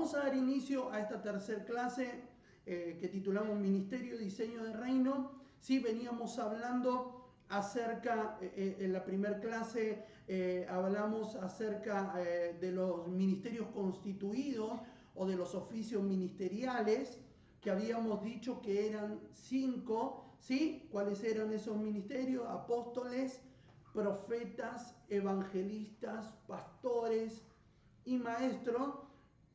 Vamos a dar inicio a esta tercera clase que titulamos Ministerio, Diseño de Reino. Sí, veníamos hablando acerca, en la primera clase hablamos acerca de los ministerios constituidos o de los oficios ministeriales, que habíamos dicho que eran 5, ¿sí? ¿Cuáles eran esos ministerios? Apóstoles, profetas, evangelistas, pastores y maestros.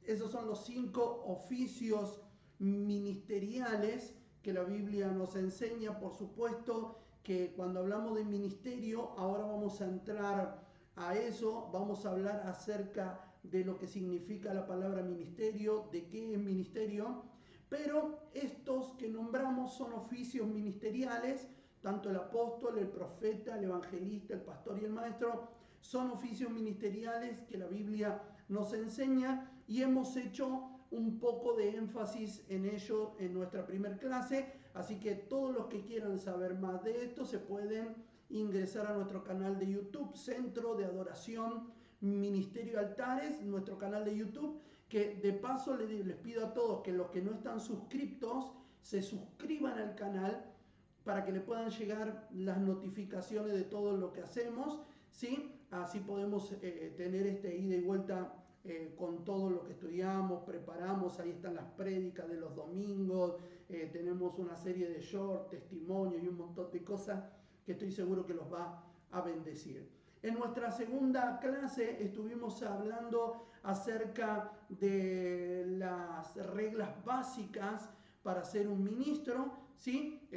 Esos son los 5 oficios ministeriales que la Biblia nos enseña. Por supuesto que cuando hablamos de ministerio, ahora vamos a entrar a eso, vamos a hablar acerca de lo que significa la palabra ministerio, de qué es ministerio, pero estos que nombramos son oficios ministeriales, tanto el apóstol, el profeta, el evangelista, el pastor y el maestro, son oficios ministeriales que la Biblia nos enseña y hemos hecho un poco de énfasis en ello en nuestra primera clase, así que todos los que quieran saber más de esto se pueden ingresar a nuestro canal de YouTube, Centro de Adoración Ministerio Altares, nuestro canal de YouTube, que de paso les pido a todos que los que no están suscriptos se suscriban al canal para que le puedan llegar las notificaciones de todo lo que hacemos, ¿sí? Así podemos tener este ida y vuelta con todo lo que estudiamos, preparamos, ahí están las prédicas de los domingos, tenemos una serie de short, testimonios y un montón de cosas que estoy seguro que los va a bendecir. En nuestra segunda clase estuvimos hablando acerca de las reglas básicas para ser un ministro, ¿sí?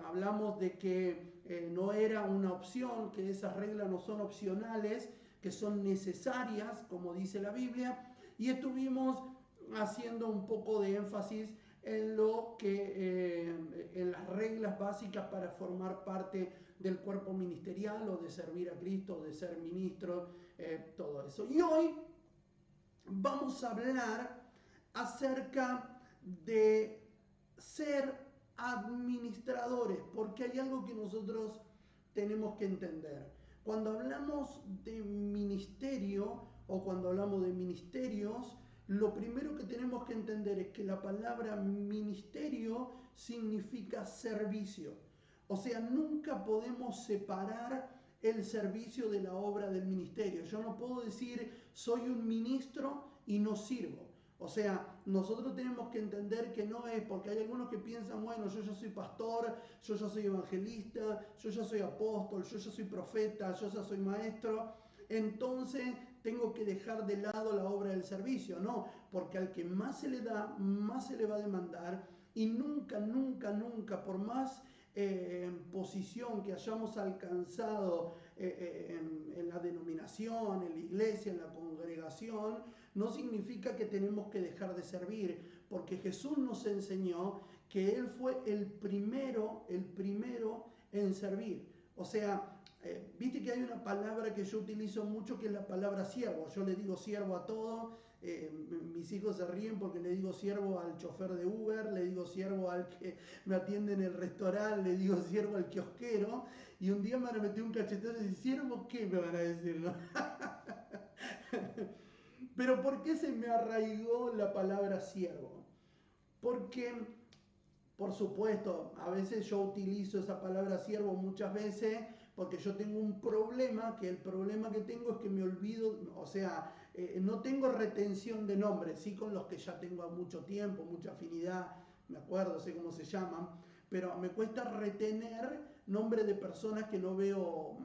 Hablamos de que no era una opción, que esas reglas no son opcionales, que son necesarias, como dice la Biblia, y estuvimos haciendo un poco de énfasis en lo que en las reglas básicas para formar parte del cuerpo ministerial o de servir a Cristo, o de ser ministro, todo eso. Y hoy vamos a hablar acerca de ser administradores, porque hay algo que nosotros tenemos que entender. Cuando hablamos de ministerio o cuando hablamos de ministerios, lo primero que tenemos que entender es que la palabra ministerio significa servicio. O sea, nunca podemos separar el servicio de la obra del ministerio. Yo no puedo decir soy un ministro y no sirvo. O sea, nosotros tenemos que entender que no es, porque hay algunos que piensan, bueno, yo ya soy pastor, yo ya soy evangelista, yo ya soy apóstol, yo ya soy profeta, yo ya soy maestro, entonces tengo que dejar de lado la obra del servicio. No, porque al que más se le da, más se le va a demandar, y nunca, nunca, nunca, por más posición que hayamos alcanzado en la denominación, en la iglesia, en la congregación, no significa que tenemos que dejar de servir, porque Jesús nos enseñó que Él fue el primero en servir. O sea, viste que hay una palabra que yo utilizo mucho que es la palabra siervo. Yo le digo siervo a todo. Mis hijos se ríen porque le digo siervo al chofer de Uber, le digo siervo al que me atiende en el restaurante, le digo siervo al kiosquero. Y un día me van a meter un cachetazo y decir, ¿siervo qué? Me van a decir, ¿no? Pero ¿por qué se me arraigó la palabra siervo? Porque, por supuesto, a veces yo utilizo esa palabra siervo muchas veces porque yo tengo un problema, que el problema que tengo es que me olvido, o sea, no tengo retención de nombres, sí con los que ya tengo mucho tiempo, mucha afinidad, me acuerdo, sé cómo se llaman, pero me cuesta retener nombres de personas que no veo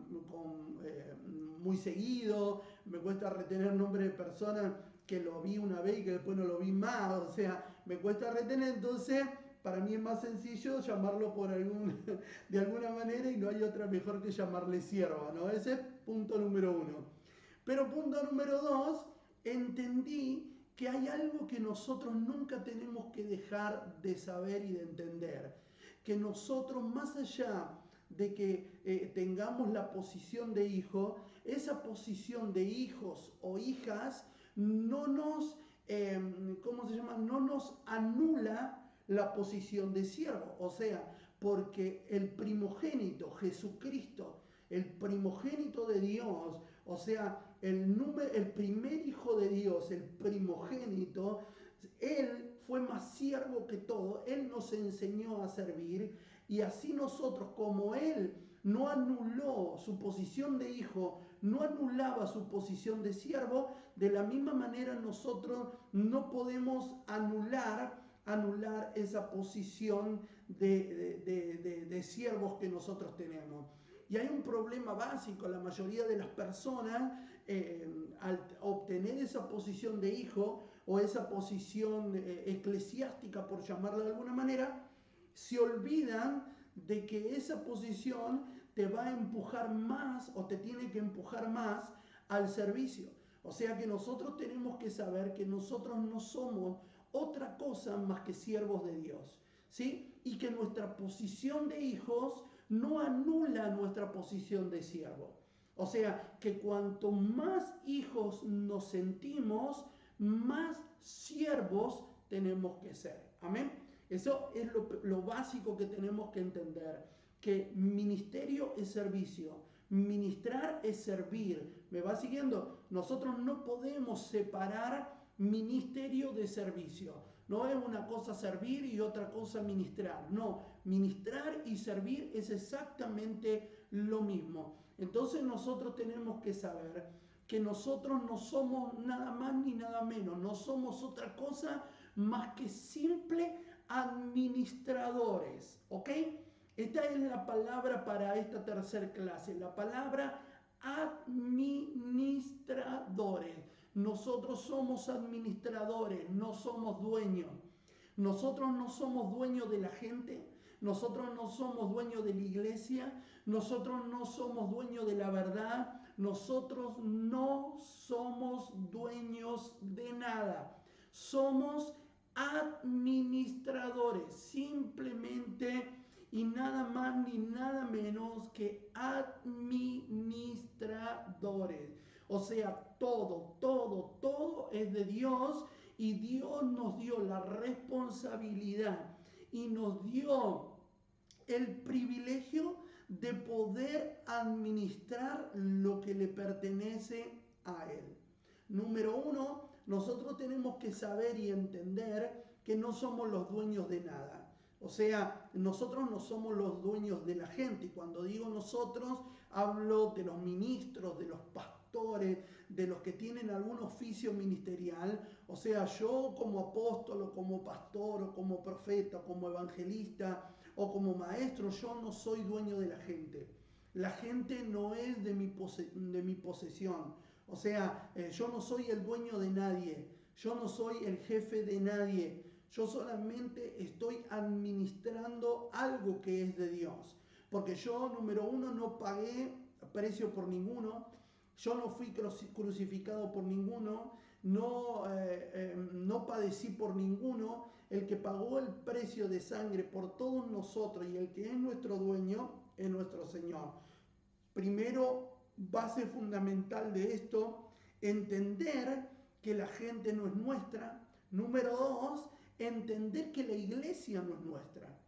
muy seguido, me cuesta retener nombres de personas que lo vi una vez y que después no lo vi más, o sea, me cuesta retener, entonces para mí es más sencillo llamarlo de alguna manera y no hay otra mejor que llamarle sierva, ¿no? Ese es punto número 1. Pero punto número 2, entendí que hay algo que nosotros nunca tenemos que dejar de saber y de entender, que nosotros más allá de que tengamos la posición de hijo, esa posición de hijos o hijas no nos, ¿cómo se llama? No nos anula la posición de siervo, o sea, porque el primogénito, Jesucristo, el primogénito de Dios, o sea, el primer hijo de Dios, el primogénito, Él fue más siervo que todo, Él nos enseñó a servir y así nosotros, como Él no anuló su posición de hijo, no anulaba su posición de siervo, de la misma manera nosotros no podemos anular esa posición de siervos que nosotros tenemos. Y hay un problema básico, la mayoría de las personas al obtener esa posición de hijo o esa posición eclesiástica, por llamarla de alguna manera, se olvidan de que esa posición te va a empujar más o te tiene que empujar más al servicio. O sea que nosotros tenemos que saber que nosotros no somos otra cosa más que siervos de Dios, ¿sí? Y que nuestra posición de hijos no anula nuestra posición de siervo. O sea, que cuanto más hijos nos sentimos, más siervos tenemos que ser. Amén. Eso es lo básico que tenemos que entender, que ministerio es servicio, ministrar es servir. ¿Me va siguiendo? Nosotros no podemos separar ministerio de servicio. No es una cosa servir y otra cosa ministrar. No, ministrar y servir es exactamente lo mismo. Entonces nosotros tenemos que saber que nosotros no somos nada más ni nada menos, no somos otra cosa más que simple administradores, ¿ok? Esta es la palabra para esta tercera clase, la palabra administradores. Nosotros somos administradores, no somos dueños. Nosotros no somos dueños de la gente, nosotros no somos dueños de la iglesia, nosotros no somos dueños de la verdad, nosotros no somos dueños de nada. Somos administradores, simplemente y nada más ni nada menos que administradores. O sea, todo es de Dios y Dios nos dio la responsabilidad y nos dio el privilegio de poder administrar lo que le pertenece a Él. Número uno, nosotros tenemos que saber y entender que no somos los dueños de nada. O sea, nosotros no somos los dueños de la gente. Y cuando digo nosotros, hablo de los ministros, de los pastores, de los que tienen algún oficio ministerial. O sea, yo como apóstol, o como pastor, o como profeta, o como evangelista, o como maestro, yo no soy dueño de la gente. La gente no es de mi posesión. O sea, yo no soy el dueño de nadie. Yo no soy el jefe de nadie. Yo solamente estoy administrando algo que es de Dios. Porque yo, número uno, no pagué precio por ninguno. Yo no fui crucificado por ninguno. No padecí por ninguno. El que pagó el precio de sangre por todos nosotros y el que es nuestro dueño es nuestro Señor. Primero, base fundamental de esto, entender que la gente no es nuestra. Número dos, entender que la iglesia no es nuestra,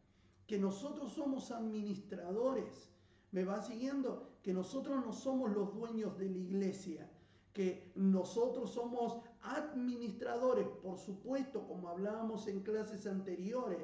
que nosotros somos administradores. ¿Me va siguiendo? Que nosotros no somos los dueños de la iglesia, que nosotros somos administradores, por supuesto, como hablábamos en clases anteriores,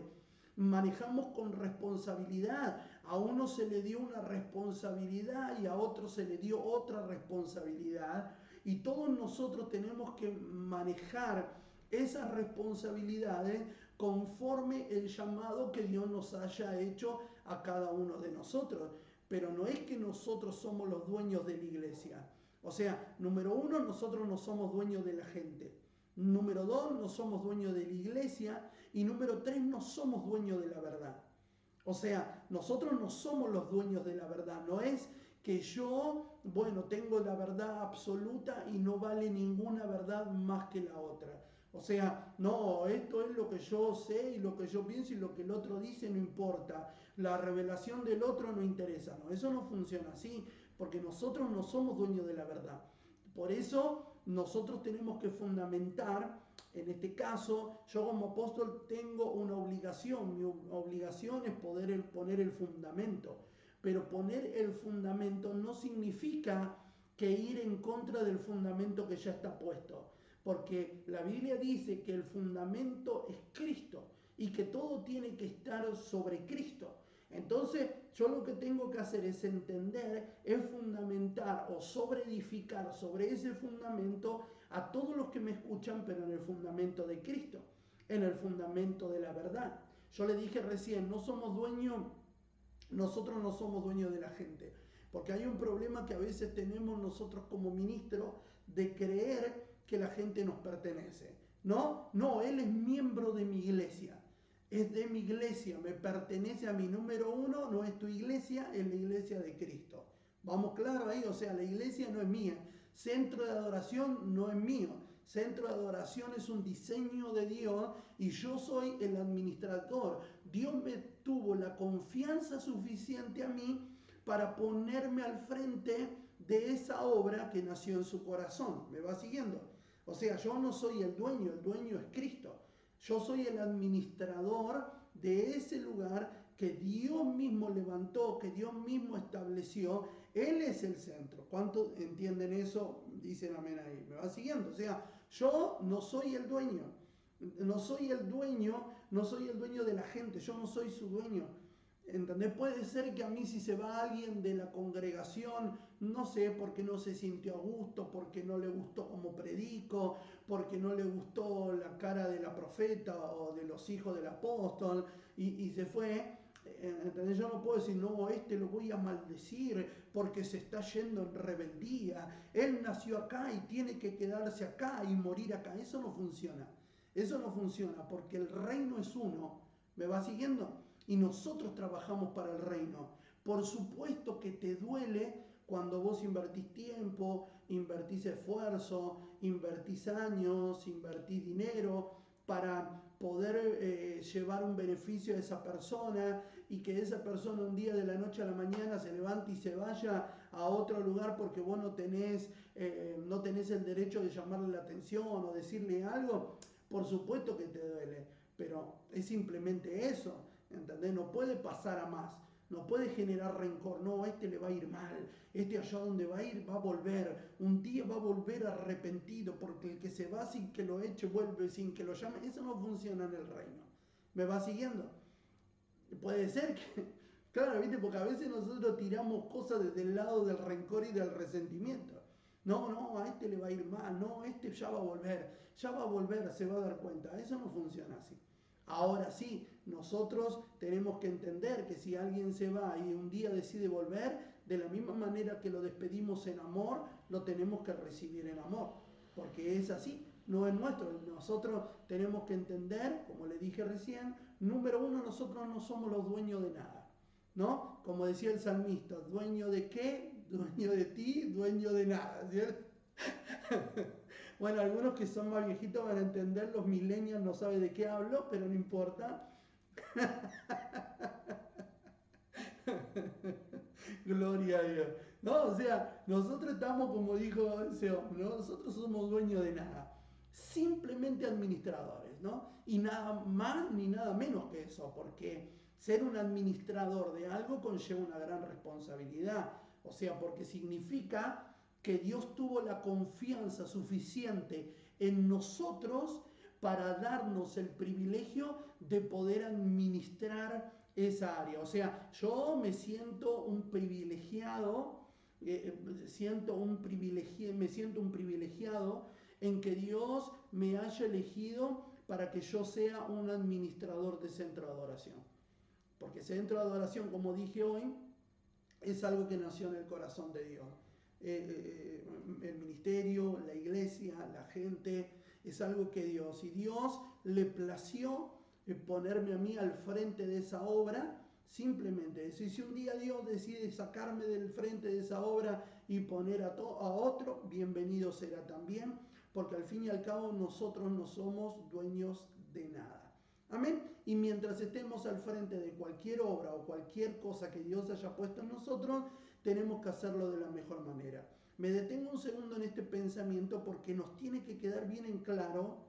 manejamos con responsabilidad. A uno se le dio una responsabilidad y a otro se le dio otra responsabilidad. Y todos nosotros tenemos que manejar esas responsabilidades conforme el llamado que Dios nos haya hecho a cada uno de nosotros. Pero no es que nosotros somos los dueños de la iglesia. O sea, número uno, nosotros no somos dueños de la gente. Número dos, no somos dueños de la iglesia. Y número tres, no somos dueños de la verdad. O sea, nosotros no somos los dueños de la verdad. No es que yo, tengo la verdad absoluta y no vale ninguna verdad más que la otra. O sea, no, esto es lo que yo sé y lo que yo pienso y lo que el otro dice no importa. La revelación del otro no interesa. No, eso no funciona así, porque nosotros no somos dueños de la verdad. Por eso nosotros tenemos que fundamentar, en este caso, yo como apóstol tengo una obligación. Mi obligación es poder poner el fundamento. Pero poner el fundamento no significa que ir en contra del fundamento que ya está puesto. porque la Biblia dice que el fundamento es Cristo y que todo tiene que estar sobre Cristo. Entonces, yo lo que tengo que hacer es entender, es fundamentar o sobreedificar sobre ese fundamento a todos los que me escuchan, pero en el fundamento de Cristo, en el fundamento de la verdad. Yo le dije recién, nosotros no somos dueños de la gente, porque hay un problema que a veces tenemos nosotros como ministros de creer que la gente nos pertenece. No, él es miembro de mi iglesia. Es de mi iglesia, me pertenece a mi. Número uno, no es tu iglesia, es la iglesia de Cristo. Vamos claro ahí, o sea, la iglesia no es mía. Centro de adoración no es mío. Centro de adoración es un diseño de Dios y yo soy el administrador. Dios me tuvo la confianza suficiente a mí para ponerme al frente de esa obra que nació en su corazón. ¿Me va siguiendo? O sea, yo no soy el dueño es Cristo. Yo soy el administrador de ese lugar que Dios mismo levantó, que Dios mismo estableció. Él es el centro. ¿Cuántos entienden eso? Dicen amén ahí. ¿Me va siguiendo? O sea, yo no soy el dueño. No soy el dueño de la gente. Yo no soy su dueño. ¿Entendés? Puede ser que a mí si se va alguien de la congregación, no sé, porque no se sintió a gusto, porque no le gustó como predico, porque no le gustó la cara de la profeta o de los hijos del apóstol y se fue. ¿Entendés? Yo no puedo decir, no, lo voy a maldecir porque se está yendo en rebeldía. Él nació acá y tiene que quedarse acá y morir acá. Eso no funciona. Eso no funciona porque el reino es uno. ¿Me va siguiendo? Y nosotros trabajamos para el reino. Por supuesto que te duele cuando vos invertís tiempo, invertís esfuerzo, invertís años, invertís dinero para poder llevar un beneficio a esa persona y que esa persona un día de la noche a la mañana se levante y se vaya a otro lugar porque vos no tenés el derecho de llamarle la atención o decirle algo. Por supuesto que te duele, pero es simplemente eso. ¿Entendés? No puede pasar a más, no puede generar rencor, no, le va a ir mal, allá donde va a ir va a volver, un día va a volver arrepentido, porque el que se va sin que lo eche vuelve sin que lo llame, eso no funciona en el reino. ¿Me va siguiendo? Puede ser que, claro, ¿viste? Porque a veces nosotros tiramos cosas desde el lado del rencor y del resentimiento. No, a le va a ir mal, no, ya va a volver, se va a dar cuenta, eso no funciona así. Ahora sí, nosotros tenemos que entender que si alguien se va y un día decide volver, de la misma manera que lo despedimos en amor, lo tenemos que recibir en amor, porque es así, no es nuestro. Nosotros tenemos que entender, como le dije recién, número uno, nosotros no somos los dueños de nada, ¿no? Como decía el salmista, ¿dueño de qué? Dueño de ti, dueño de nada, ¿cierto? Bueno, algunos que son más viejitos van a entender, los millennials no saben de qué hablo, pero no importa. Gloria a Dios. No, o sea, nosotros estamos, como dijo ese hombre, ¿no? Nosotros somos dueños de nada, simplemente administradores, ¿no? Y nada más ni nada menos que eso, porque ser un administrador de algo conlleva una gran responsabilidad, o sea, porque significa que Dios tuvo la confianza suficiente en nosotros para darnos el privilegio de poder administrar esa área. O sea, yo me siento un privilegiado, me siento un privilegiado en que Dios me haya elegido para que yo sea un administrador de centro de adoración. Porque centro de adoración, como dije hoy, es algo que nació en el corazón de Dios. El ministerio, la iglesia, la gente, es algo que Dios. Y Dios le plació ponerme a mí al frente de esa obra, simplemente eso. Y si un día Dios decide sacarme del frente de esa obra y poner a otro, bienvenido será también, porque al fin y al cabo nosotros no somos dueños de nada. Amén. Y mientras estemos al frente de cualquier obra o cualquier cosa que Dios haya puesto en nosotros, tenemos que hacerlo de la mejor manera. Me detengo un segundo en este pensamiento porque nos tiene que quedar bien en claro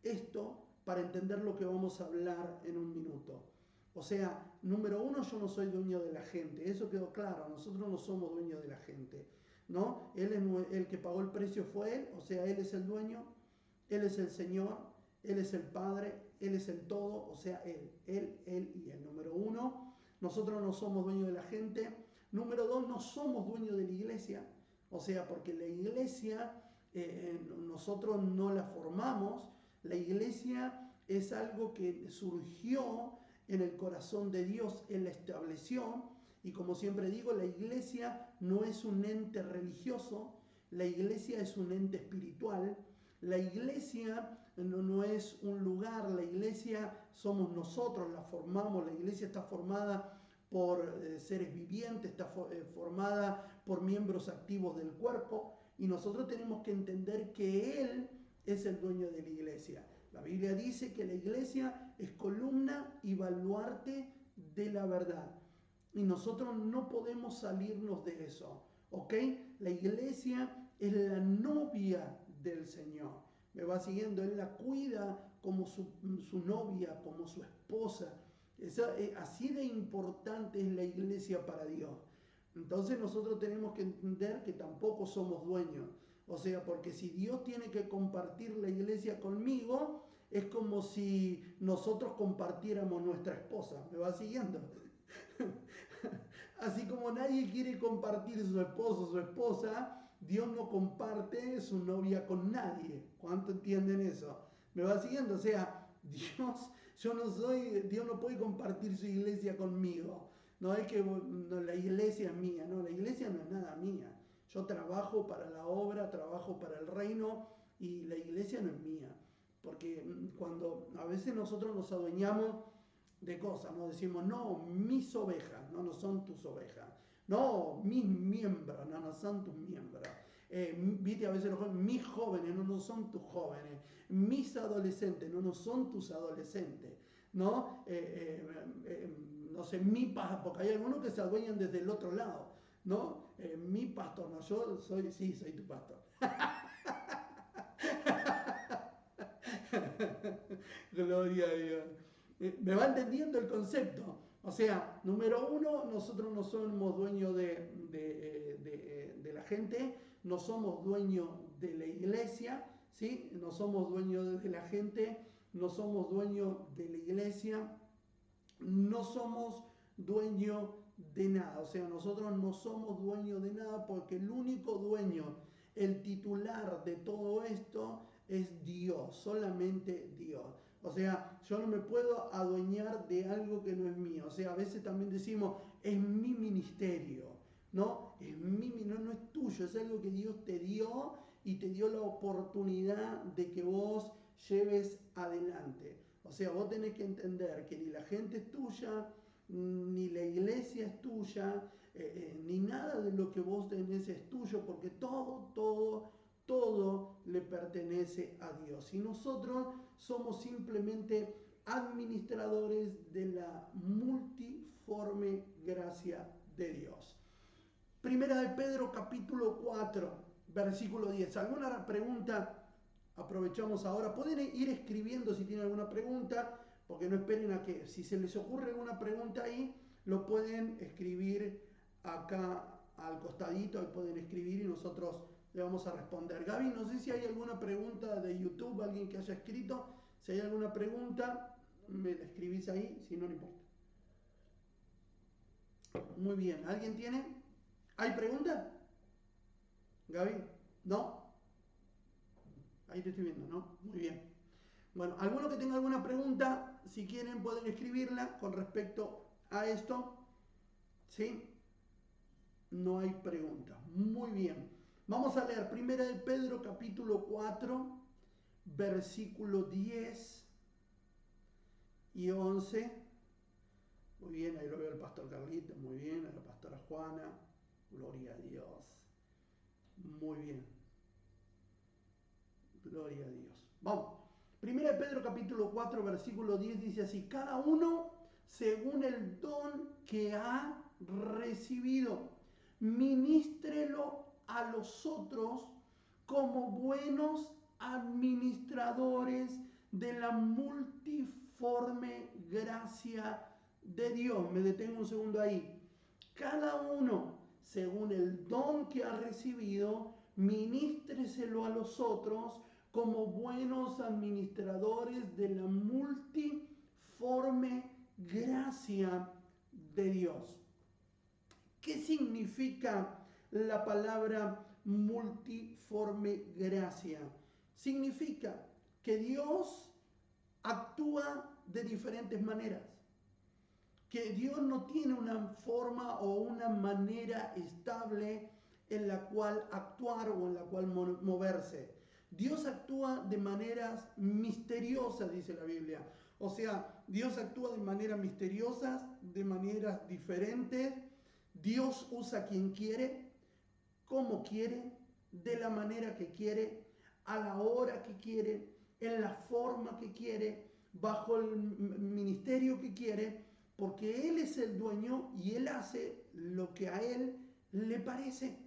esto para entender lo que vamos a hablar en un minuto. O sea, número uno, yo no soy dueño de la gente, eso quedó claro, nosotros no somos dueños de la gente, ¿no? Él es el que pagó el precio, fue él, o sea, él es el dueño. Él es el Señor, Él es el Padre, Él es el todo, o sea, Él y el número uno. Nosotros no somos dueños de la gente. Número dos, no somos dueños de la iglesia, o sea, porque la iglesia nosotros no la formamos. La iglesia es algo que surgió en el corazón de Dios, Él la estableció. Y como siempre digo, la iglesia no es un ente religioso, la iglesia es un ente espiritual. La iglesia no es un lugar, la iglesia somos nosotros, la formamos. La iglesia está formada por seres vivientes, está formada por miembros activos del cuerpo, y nosotros tenemos que entender que Él es el dueño de la iglesia. La Biblia dice que la iglesia es columna y baluarte de la verdad, y nosotros no podemos salirnos de eso, ¿ok? La iglesia es la novia del Señor. Me va siguiendo, Él la cuida como su novia, como su esposa. Así de importante es la iglesia para Dios. Entonces nosotros tenemos que entender que tampoco somos dueños. O sea, porque si Dios tiene que compartir la iglesia conmigo, es como si nosotros compartiéramos nuestra esposa. ¿Me va siguiendo? Así como nadie quiere compartir su esposo o su esposa, Dios no comparte su novia con nadie. ¿Cuánto entienden eso? ¿Me va siguiendo? O sea, Dios no puede compartir su iglesia conmigo. No es que no, la iglesia es mía, no, la iglesia no es nada mía. Yo trabajo para la obra, trabajo para el reino, y la iglesia no es mía. Porque cuando a veces nosotros nos adueñamos de cosas, ¿no? Decimos, no, mis ovejas, no son tus ovejas. No, mis miembros, no son tus miembros. Viste, a veces los jóvenes, mis jóvenes, no son tus jóvenes. Mis adolescentes, no son tus adolescentes. ¿No? No sé, mi pastor, porque hay algunos que se adueñan desde el otro lado, ¿no? Mi pastor, no, yo soy tu pastor. Gloria a Dios. ¿Me va entendiendo el concepto? O sea, número uno, nosotros no somos dueños de la gente, no somos dueños de la iglesia, ¿sí? No somos dueños de la gente, no somos dueños de la iglesia, no somos dueños de nada. O sea, nosotros no somos dueños de nada, porque el único dueño, el titular de todo esto es Dios, solamente Dios. O sea, yo no me puedo adueñar de algo que no es mío. O sea, a veces también decimos, es mi ministerio, ¿no? No es tuyo, es algo que Dios te dio y te dio la oportunidad de que vos lleves adelante. O sea, vos tenés que entender que ni la gente es tuya, ni la iglesia es tuya, ni nada de lo que vos tenés es tuyo, porque todo le pertenece a Dios. Y nosotros somos simplemente administradores de la multiforme gracia de Dios. Primera de Pedro, capítulo 4, versículo 10. ¿Alguna pregunta? Aprovechamos ahora. Pueden ir escribiendo si tienen alguna pregunta, porque no esperen a que, si se les ocurre alguna pregunta ahí, lo pueden escribir acá al costadito, ahí pueden escribir y nosotros le vamos a responder. Gaby, no sé si hay alguna pregunta de YouTube, alguien que haya escrito. Si hay alguna pregunta, me la escribís ahí, si no, no importa. Muy bien, ¿alguien tiene? ¿Hay pregunta? Gaby, ¿no? Ahí te estoy viendo, ¿no? Muy bien. Bueno, alguno que tenga alguna pregunta, si quieren pueden escribirla con respecto a esto. ¿Sí? No hay pregunta. Muy bien. Vamos a leer Primera de Pedro capítulo 4, versículo 10 y 11. Muy bien, ahí lo veo el pastor Carlito, muy bien, a la pastora Juana. Gloria a Dios. Muy bien. Gloria a Dios. Vamos. Primera de Pedro capítulo 4, versículo 10 dice así: cada uno según el don que ha recibido, ministrelo a los otros como buenos administradores de la multiforme gracia de Dios. Me detengo un segundo ahí. Cada uno según el don que ha recibido, ministreselo a los otros como buenos administradores de la multiforme gracia de Dios. ¿Qué significa la palabra multiforme gracia? Significa que Dios actúa de diferentes maneras, que Dios no tiene una forma o una manera estable en la cual actuar o en la cual moverse. Dios actúa de maneras misteriosas, dice la Biblia. O sea, Dios actúa de maneras misteriosas, de maneras diferentes. Dios usa a quien quiere, como quiere, de la manera que quiere, a la hora que quiere, en la forma que quiere, bajo el ministerio que quiere, porque Él es el dueño y Él hace lo que a Él le parece.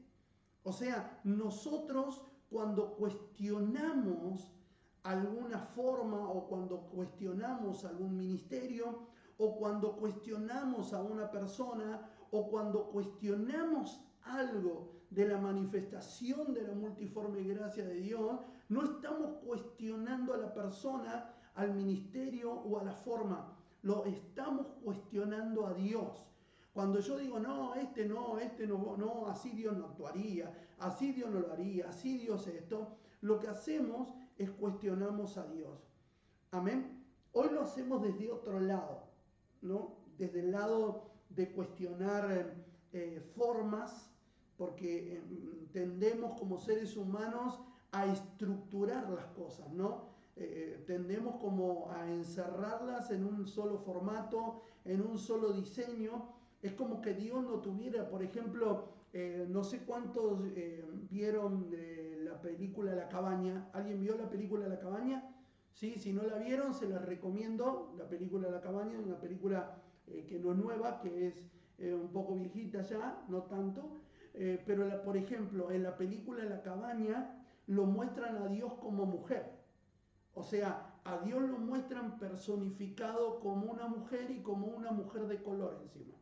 O sea, nosotros cuando cuestionamos alguna forma o cuando cuestionamos algún ministerio o cuando cuestionamos a una persona o cuando cuestionamos algo de la manifestación de la multiforme gracia de Dios, no estamos cuestionando a la persona, al ministerio o a la forma, lo estamos cuestionando a Dios. Cuando yo digo, no, no, así Dios no actuaría, así Dios no lo haría, así Dios esto, lo que hacemos es cuestionamos a Dios. Amén. Hoy lo hacemos desde otro lado, ¿no? Desde el lado de cuestionar formas, porque tendemos como seres humanos a estructurar las cosas, ¿no? Tendemos como a encerrarlas en un solo formato, en un solo diseño. Es como que Dios no tuviera, por ejemplo, no sé cuántos vieron la película La Cabaña. ¿Alguien vio la película La Cabaña? Sí, si no la vieron, se las recomiendo. La película La Cabaña es una película que no es nueva, que es un poco viejita ya, no tanto. Pero, por ejemplo, en la película La Cabaña lo muestran a Dios como mujer. O sea, a Dios lo muestran personificado como una mujer y como una mujer de color encima,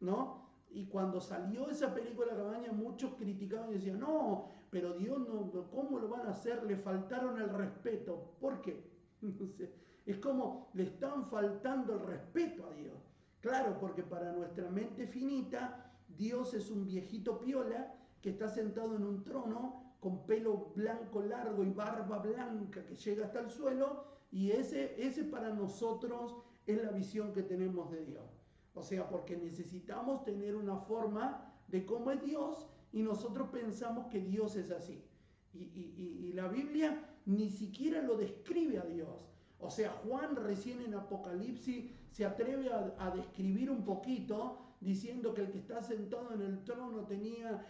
¿no? Y cuando salió esa película La Cabaña, muchos criticaban y decían, no, pero Dios no, ¿cómo lo van a hacer? Le faltaron el respeto. ¿Por qué? No sé. Es como le están faltando el respeto a Dios. Claro, porque para nuestra mente finita, Dios es un viejito piola que está sentado en un trono con pelo blanco largo y barba blanca que llega hasta el suelo, y ese para nosotros es la visión que tenemos de Dios. O sea, porque necesitamos tener una forma de cómo es Dios y nosotros pensamos que Dios es así. Y la Biblia ni siquiera lo describe a Dios. O sea, Juan recién en Apocalipsis se atreve a describir un poquito, diciendo que el que está sentado en el trono tenía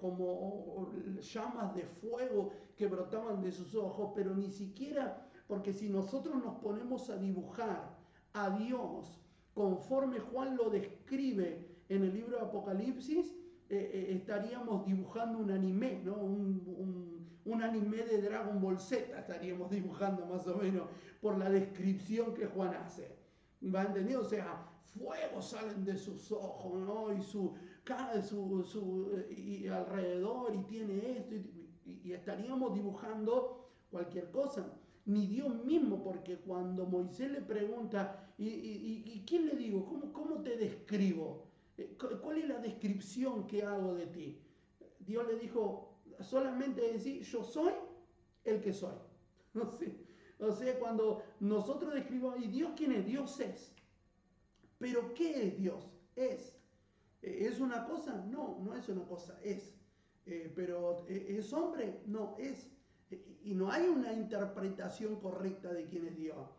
como llamas de fuego que brotaban de sus ojos, pero ni siquiera, porque si nosotros nos ponemos a dibujar a Dios conforme Juan lo describe en el libro de Apocalipsis, estaríamos dibujando un anime, ¿no? Un anime de Dragon Ball Z estaríamos dibujando más o menos por la descripción que Juan hace. ¿Va entendido? O sea, fuego salen de sus ojos, ¿no? Y alrededor, y tiene esto, y estaríamos dibujando cualquier cosa. Ni Dios mismo, porque cuando Moisés le pregunta, ¿y quién le digo? ¿Cómo te describo? ¿Cuál es la descripción que hago de ti? Dios le dijo, solamente decir, yo soy el que soy. O sea, cuando nosotros describimos, ¿y Dios quién es? Dios es. ¿Pero qué es Dios? Es. ¿Es una cosa? No, no es una cosa, es. Pero ¿es hombre? No, es. Y no hay una interpretación correcta de quién es Dios.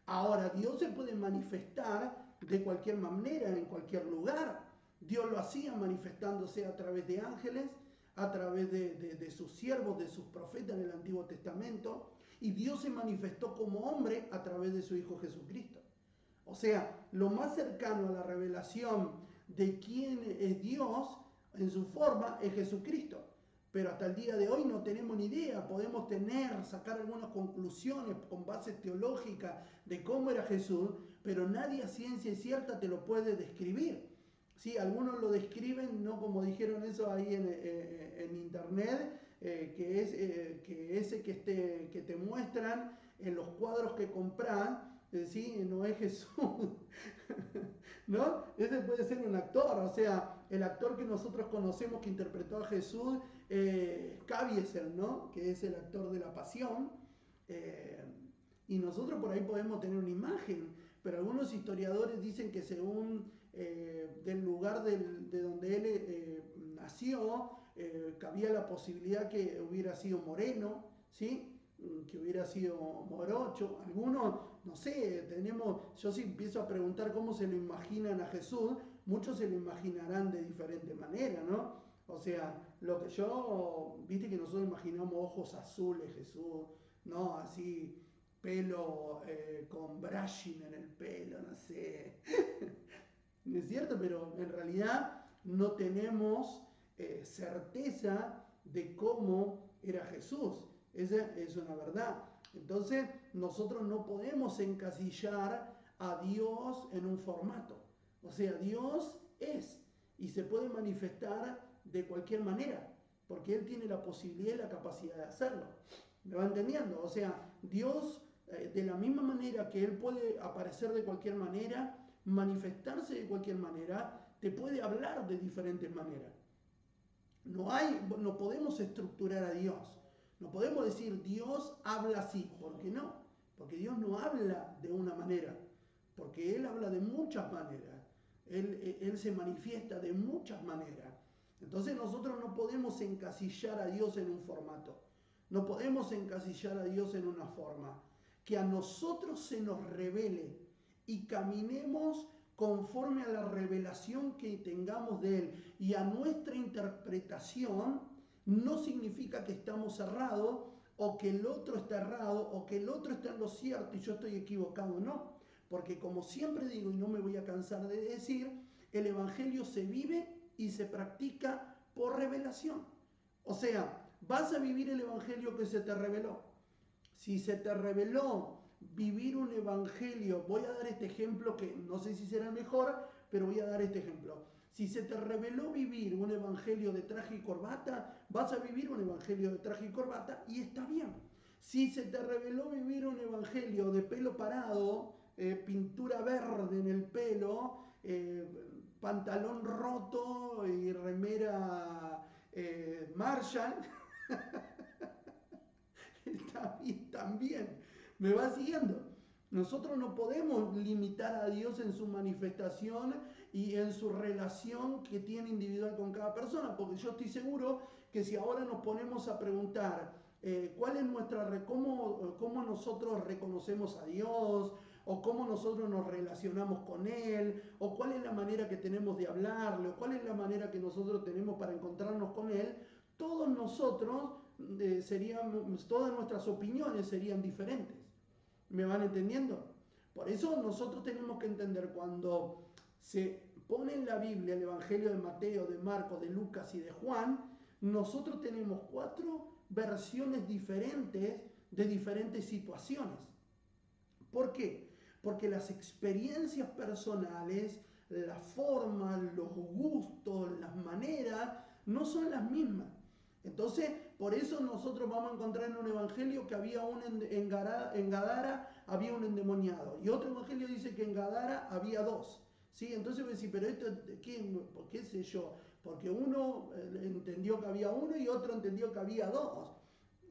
Ahora, Dios se puede manifestar de cualquier manera, en cualquier lugar. Dios lo hacía manifestándose a través de ángeles, a través de sus siervos, de sus profetas en el Antiguo Testamento. Y Dios se manifestó como hombre a través de su Hijo Jesucristo. O sea, lo más cercano a la revelación de quién es Dios en su forma es Jesucristo. Pero hasta el día de hoy no tenemos ni idea. Podemos sacar algunas conclusiones con base teológica de cómo era Jesús, pero nadie a ciencia cierta te lo puede describir. Sí, algunos lo describen, no como dijeron eso ahí en internet, que ese que te muestran en los cuadros que compras, ¿sí? No es Jesús, ¿no? Ese puede ser un actor, o sea, el actor que nosotros conocemos que interpretó a Jesús, Caviezel, ¿no? Que es el actor de La Pasión, eh, y nosotros por ahí podemos tener una imagen, pero algunos historiadores dicen que según del lugar de donde él nació, cabía la posibilidad que hubiera sido moreno, ¿sí? Que hubiera sido morocho. Algunos, no sé, yo si empiezo a preguntar cómo se lo imaginan a Jesús, muchos se lo imaginarán de diferente manera, ¿no? O sea, lo que viste que nosotros imaginamos ojos azules, Jesús, ¿no? Así, pelo con brushing en el pelo, no sé. Es cierto, pero en realidad no tenemos certeza de cómo era Jesús. Esa es una verdad. Entonces, nosotros no podemos encasillar a Dios en un formato. O sea, Dios es y se puede manifestar de cualquier manera, porque Él tiene la posibilidad y la capacidad de hacerlo. ¿Me va entendiendo? O sea, Dios, de la misma manera que Él puede aparecer de cualquier manera, manifestarse de cualquier manera, te puede hablar de diferentes maneras. No podemos estructurar a Dios. No podemos decir Dios habla así. ¿Por qué no? Porque Dios no habla de una manera. Porque Él habla de muchas maneras. Él se manifiesta de muchas maneras. Entonces nosotros no podemos encasillar a Dios en un formato. No podemos encasillar a Dios en una forma. Que a nosotros se nos revele y caminemos conforme a la revelación que tengamos de Él y a nuestra interpretación, no significa que estamos errados o que el otro está errado o que el otro está en lo cierto y yo estoy equivocado, no. Porque como siempre digo y no me voy a cansar de decir, el Evangelio se vive y se practica por revelación. O sea, vas a vivir el Evangelio que se te reveló. Si se te reveló vivir un evangelio, voy a dar este ejemplo que no sé si será el mejor, pero voy a dar este ejemplo. Si se te reveló vivir un evangelio de traje y corbata, vas a vivir un evangelio de traje y corbata y está bien. Si se te reveló vivir un evangelio de pelo parado, pintura verde en el pelo, pantalón roto y remera Marshall, está bien también. ¿Me va siguiendo? Nosotros no podemos limitar a Dios en su manifestación y en su relación que tiene individual con cada persona, porque yo estoy seguro que si ahora nos ponemos a preguntar cuál es cómo nosotros reconocemos a Dios, o cómo nosotros nos relacionamos con Él, o cuál es la manera que tenemos de hablarle, o cuál es la manera que nosotros tenemos para encontrarnos con Él, todos nosotros todas nuestras opiniones serían diferentes. ¿Me van entendiendo? Por eso nosotros tenemos que entender cuando se pone en la Biblia el Evangelio de Mateo, de Marcos, de Lucas y de Juan, nosotros tenemos 4 versiones diferentes de diferentes situaciones. ¿Por qué? Porque las experiencias personales, las formas, los gustos, las maneras, no son las mismas. Entonces, por eso nosotros vamos a encontrar en un evangelio que había en Gadara había un endemoniado. Y otro evangelio dice que en Gadara había 2. ¿Sí? Entonces voy a decir, pero esto, ¿por qué sé yo? Porque uno entendió que había uno y otro entendió que había 2.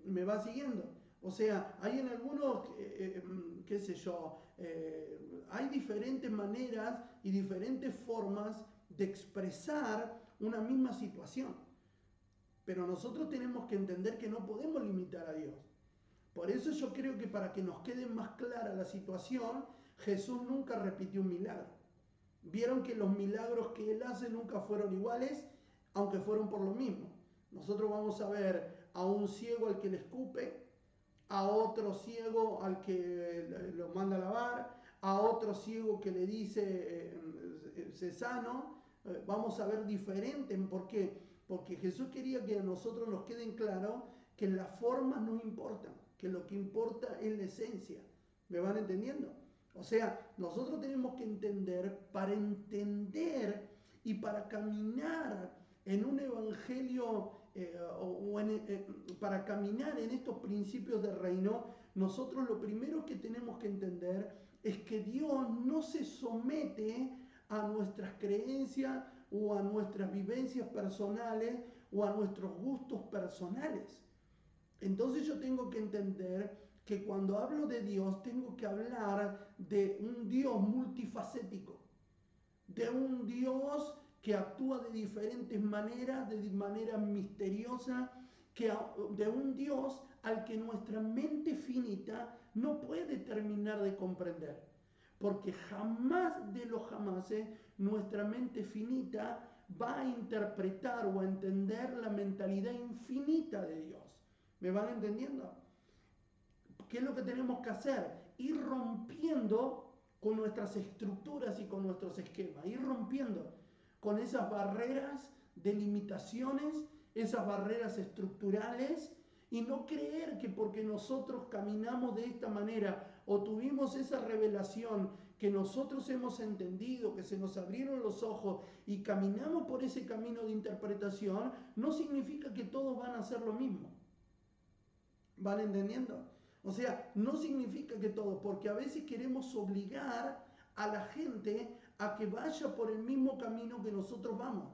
¿Me va siguiendo? O sea, hay en algunos, qué sé yo, hay diferentes maneras y diferentes formas de expresar una misma situación. Pero nosotros tenemos que entender que no podemos limitar a Dios. Por eso yo creo que para que nos quede más clara la situación, Jesús nunca repitió un milagro. Vieron que los milagros que Él hace nunca fueron iguales, aunque fueron por lo mismo. Nosotros vamos a ver a un ciego al que le escupe, a otro ciego al que lo manda a lavar, a otro ciego que le dice sé sano. Vamos a ver diferente. ¿Por qué? Porque Jesús quería que a nosotros nos queden claro que las formas no importan, que lo que importa es la esencia. ¿Me van entendiendo? O sea, nosotros tenemos que entender, para entender y para caminar en un evangelio para caminar en estos principios de reino, nosotros lo primero que tenemos que entender es que Dios no se somete a nuestras creencias o a nuestras vivencias personales o a nuestros gustos personales. Entonces yo tengo que entender que cuando hablo de Dios tengo que hablar de un Dios multifacético, de un Dios que actúa de diferentes maneras, de manera misteriosa, de un Dios al que nuestra mente finita no puede terminar de comprender. Porque jamás de los jamases nuestra mente finita va a interpretar o a entender la mentalidad infinita de Dios. ¿Me van entendiendo? ¿Qué es lo que tenemos que hacer? Ir rompiendo con nuestras estructuras y con nuestros esquemas, ir rompiendo con esas barreras de limitaciones, esas barreras estructurales, y no creer que porque nosotros caminamos de esta manera o tuvimos esa revelación que nosotros hemos entendido, que se nos abrieron los ojos y caminamos por ese camino de interpretación, no significa que todos van a hacer lo mismo. ¿Van entendiendo? O sea, no significa que todos, porque a veces queremos obligar a la gente a que vaya por el mismo camino que nosotros vamos.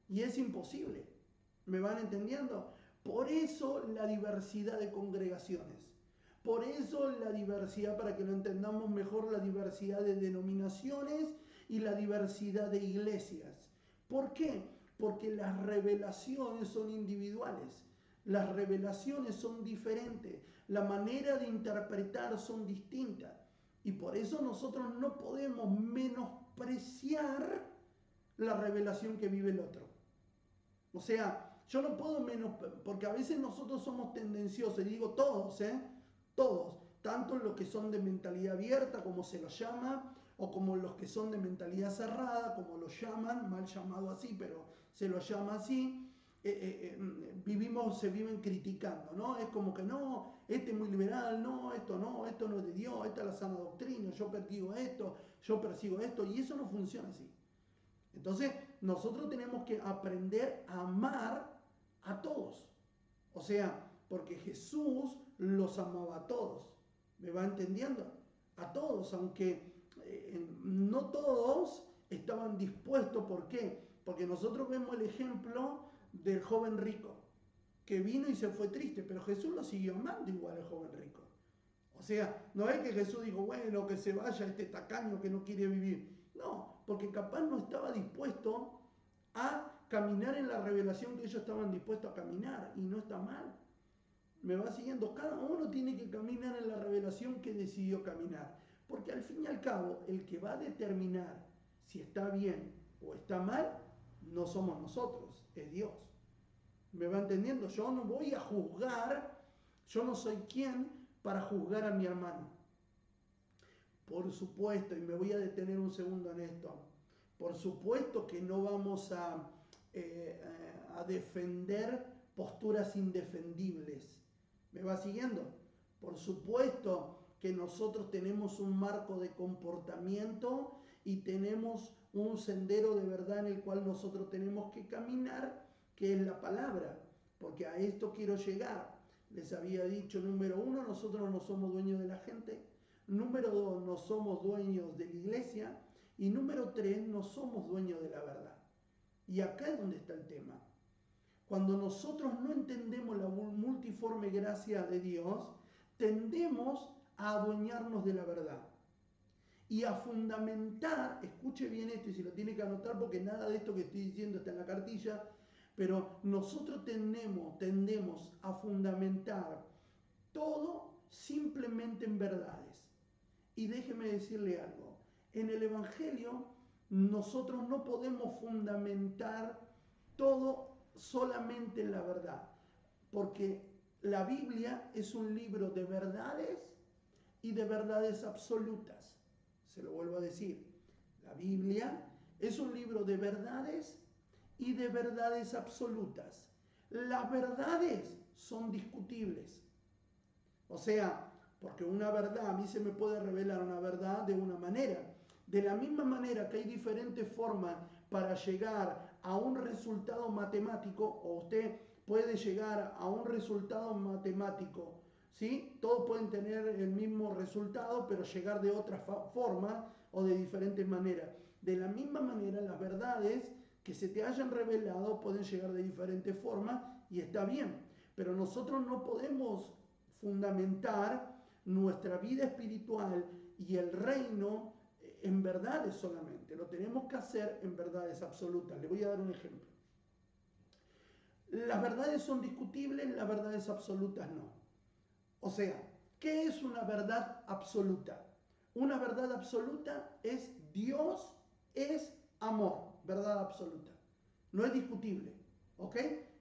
Y es imposible. ¿Me van entendiendo? Por eso la diversidad de congregaciones. Por eso la diversidad, para que lo entendamos mejor, la diversidad de denominaciones y la diversidad de iglesias. ¿Por qué? Porque las revelaciones son individuales. Las revelaciones son diferentes, la manera de interpretar son distintas. Y por eso nosotros no podemos menospreciar la revelación que vive el otro. O sea, yo no puedo porque a veces nosotros somos tendenciosos, y digo todos, todos, tanto los que son de mentalidad abierta, como se los llama, o como los que son de mentalidad cerrada, como lo llaman, mal llamado así, pero se lo llama así. Se viven criticando, ¿no? Es como que no, este es muy liberal, no, esto no es de Dios, esta es la sana doctrina, yo persigo esto, y eso no funciona así. Entonces, nosotros tenemos que aprender a amar a todos. O sea, porque Jesús los amaba a todos. ¿Me va entendiendo? A todos, aunque no todos estaban dispuestos. ¿Por qué? Porque nosotros vemos el ejemplo del joven rico, que vino y se fue triste, pero Jesús lo siguió amando igual al joven rico. O sea, no es que Jesús dijo, bueno, que se vaya este tacaño que no quiere vivir. No, porque capaz no estaba dispuesto a caminar en la revelación que ellos estaban dispuestos a caminar, y no está mal. Me va siguiendo, cada uno tiene que caminar en la revelación que decidió caminar, porque al fin y al cabo, el que va a determinar si está bien o está mal, no somos nosotros, es Dios. ¿Me va entendiendo? Yo no voy a juzgar, yo no soy quien para juzgar a mi hermano. Por supuesto, y me voy a detener un segundo en esto, por supuesto que no vamos a defender posturas indefendibles. ¿Me va siguiendo? Por supuesto que nosotros tenemos un marco de comportamiento y tenemos un sendero de verdad en el cual nosotros tenemos que caminar, que es la palabra, porque a esto quiero llegar. Les había dicho, número 1, nosotros no somos dueños de la gente. Número 2, no somos dueños de la iglesia. Y número 3, no somos dueños de la verdad. Y acá es donde está el tema. Cuando nosotros no entendemos la multiforme gracia de Dios, tendemos a adueñarnos de la verdad y a fundamentar, escuche bien esto y si lo tiene que anotar porque nada de esto que estoy diciendo está en la cartilla, pero nosotros tendemos a fundamentar todo simplemente en verdades. Y déjeme decirle algo, en el Evangelio nosotros no podemos fundamentar todo solamente en la verdad, porque la Biblia es un libro de verdades y de verdades absolutas. Se lo vuelvo a decir, la Biblia es un libro de verdades y de verdades absolutas. Las verdades son discutibles. O sea, porque una verdad, a mí se me puede revelar una verdad de una manera. De la misma manera que hay diferentes formas para llegar a un resultado matemático, o usted puede llegar a un resultado matemático, ¿sí? Todos pueden tener el mismo resultado, pero llegar de otra forma o de diferentes maneras. De la misma manera, las verdades que se te hayan revelado pueden llegar de diferentes formas y está bien, pero nosotros no podemos fundamentar nuestra vida espiritual y el reino en verdades solamente, lo tenemos que hacer en verdades absolutas. Le voy a dar un ejemplo. Las verdades son discutibles, las verdades absolutas no. O sea, ¿qué es una verdad absoluta? Una verdad absoluta es Dios es amor, verdad absoluta. No es discutible, ¿ok?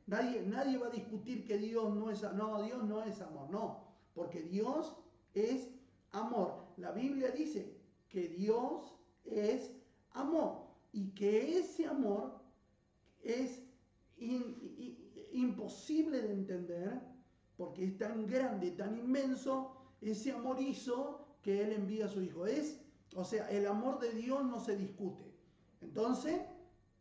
Nadie va a discutir que Dios no es amor, no, porque Dios es amor. La Biblia dice que Dios es amor y que ese amor es imposible de entender porque es tan grande, tan inmenso. Ese amor hizo que Él envía a su Hijo. O sea, el amor de Dios no se discute. Entonces,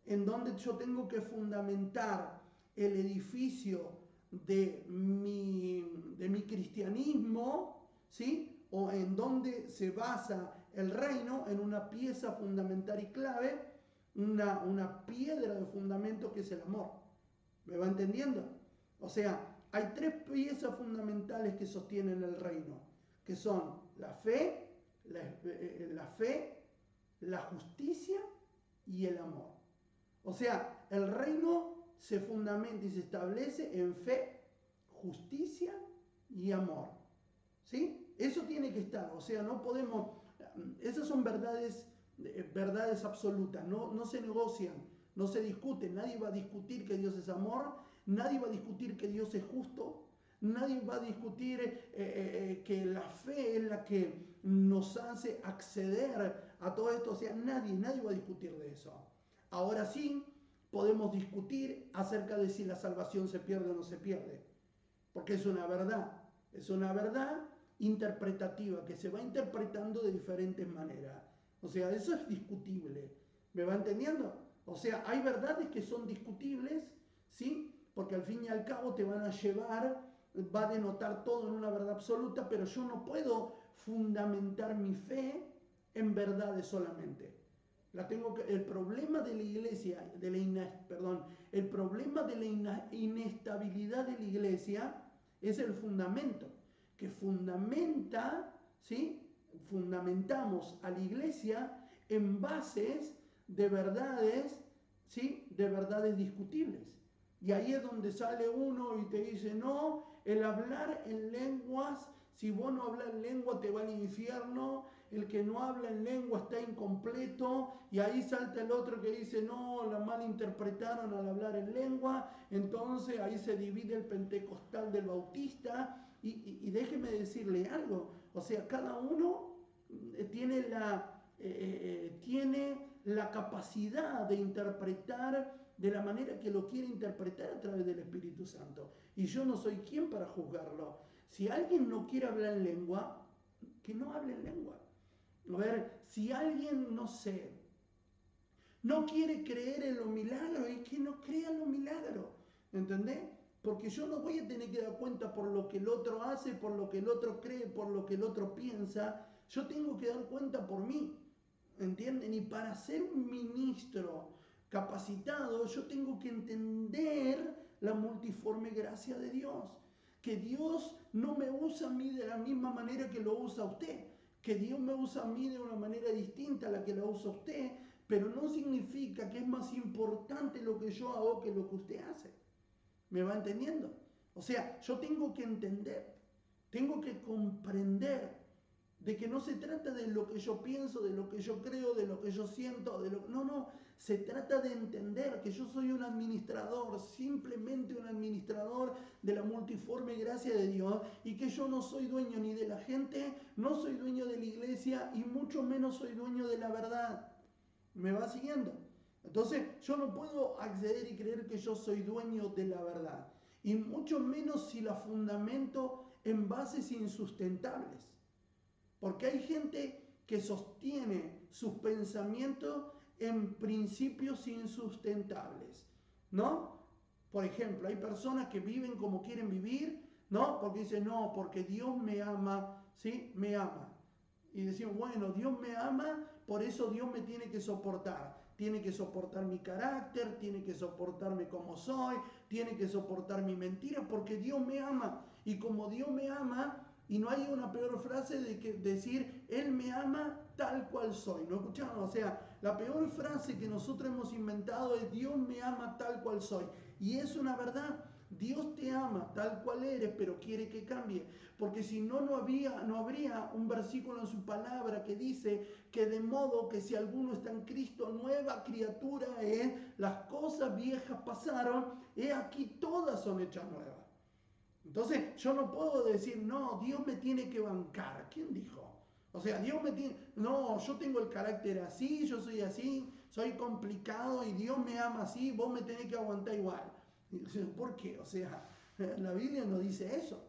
en donde yo tengo que fundamentar el edificio de mi cristianismo, ¿sí? O en donde se basa el reino, en una pieza fundamental y clave, una piedra de fundamento que es el amor. ¿Me va entendiendo? O sea, hay tres piezas fundamentales que sostienen el reino, que son la fe, la justicia y el amor. O sea, el reino se fundamenta y se establece en fe, justicia y amor. ¿Sí? Eso tiene que estar. O sea, no podemos... Esas son verdades absolutas, no se negocian, no se discuten. Nadie va a discutir que Dios es amor, nadie va a discutir que Dios es justo, nadie va a discutir que la fe es la que nos hace acceder a todo esto. O sea, nadie va a discutir de eso. Ahora sí, podemos discutir acerca de si la salvación se pierde o no se pierde, porque es una verdad interpretativa que se va interpretando de diferentes maneras. O sea, eso es discutible. ¿Me va entendiendo? O sea, hay verdades que son discutibles, ¿sí? Porque al fin y al cabo te van a llevar, va a denotar todo en una verdad absoluta, pero yo no puedo fundamentar mi fe en verdades solamente. El problema de la iglesia, el problema de la inestabilidad de la iglesia es el fundamento, que fundamentamos a la iglesia en bases de verdades, ¿sí? De verdades discutibles. Y ahí es donde sale uno y te dice, no, el hablar en lenguas, si vos no hablas en lengua te va al infierno, el que no habla en lengua está incompleto, y ahí salta el otro que dice, no, la malinterpretaron al hablar en lengua, entonces ahí se divide el pentecostal del bautista, y déjeme decirle algo, o sea, cada uno tiene la capacidad de interpretar de la manera que lo quiere interpretar a través del Espíritu Santo. Y yo no soy quien para juzgarlo. Si alguien no quiere hablar en lengua, que no hable en lengua. A ver, si alguien, no sé, no quiere creer en los milagros, es que no crea en los milagros. ¿Entendés? Porque yo no voy a tener que dar cuenta por lo que el otro hace, por lo que el otro cree, por lo que el otro piensa. Yo tengo que dar cuenta por mí. ¿Entienden? Y para ser un ministro capacitado, yo tengo que entender la multiforme gracia de Dios. Que Dios no me usa a mí de la misma manera que lo usa a usted. Que Dios me usa a mí de una manera distinta a la que la usa usted, pero no significa que es más importante lo que yo hago que lo que usted hace. ¿Me va entendiendo? O sea, yo tengo que entender, tengo que comprender de que no se trata de lo que yo pienso, de lo que yo creo, de lo que yo siento, no, se trata de entender que yo soy un administrador, simplemente un administrador de la multiforme gracia de Dios, y que yo no soy dueño ni de la gente, no soy dueño de la iglesia y mucho menos soy dueño de la verdad. ¿Me va siguiendo? Entonces yo no puedo acceder y creer que yo soy dueño de la verdad, y mucho menos si la fundamento en bases insustentables. Porque hay gente que sostiene sus pensamientos en principios insustentables, ¿no? Por ejemplo, hay personas que viven como quieren vivir, ¿no? Porque dicen, no, porque Dios me ama, ¿sí? Me ama. Y decimos, bueno, Dios me ama, por eso Dios me tiene que soportar. Tiene que soportar mi carácter, tiene que soportarme como soy, tiene que soportar mi mentira, porque Dios me ama. Y como Dios me ama, y no hay una peor frase de que decir, Él me ama tal cual soy. ¿No escucharon? O sea, la peor frase que nosotros hemos inventado es, Dios me ama tal cual soy. Y es una verdad. Dios te ama tal cual eres, pero quiere que cambie. Porque si no, no habría un versículo en su palabra que dice que de modo que si alguno está en Cristo, nueva criatura es, las cosas viejas pasaron, he aquí todas son hechas nuevas. Entonces yo no puedo decir, no, Dios me tiene que bancar. ¿Quién dijo? O sea, Dios me tiene... No, yo tengo el carácter así, yo soy así, soy complicado y Dios me ama así, vos me tenés que aguantar igual. ¿Por qué? O sea, la Biblia no dice eso.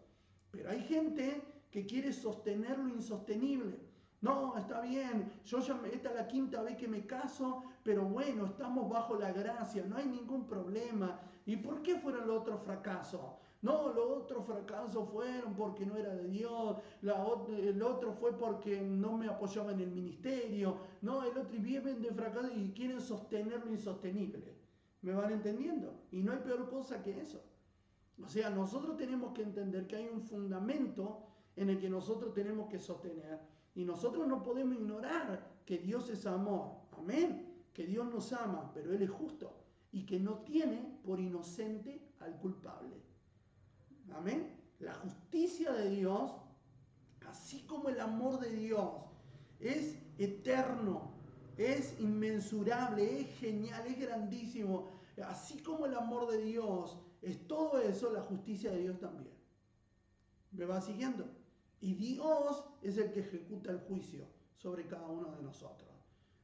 Pero hay gente que quiere sostener lo insostenible. No, está bien, esta es la quinta vez que me caso, pero bueno, estamos bajo la gracia, no hay ningún problema. ¿Y por qué fueron los otros fracasos? No, los otros fracasos fueron porque no era de Dios, el otro fue porque no me apoyaba en el ministerio, no, el otro, y viven de fracaso y quieren sostener lo insostenible. ¿Me van entendiendo? Y no hay peor cosa que eso. O sea, nosotros tenemos que entender que hay un fundamento en el que nosotros tenemos que sostener. Y nosotros no podemos ignorar que Dios es amor. Amén. Que Dios nos ama, pero Él es justo. Y que no tiene por inocente al culpable. Amén. La justicia de Dios, así como el amor de Dios, es eterno, es inmensurable, es genial, es grandísimo. Así como el amor de Dios es todo eso, la justicia de Dios también. ¿Me va siguiendo? Y Dios es el que ejecuta el juicio sobre cada uno de nosotros.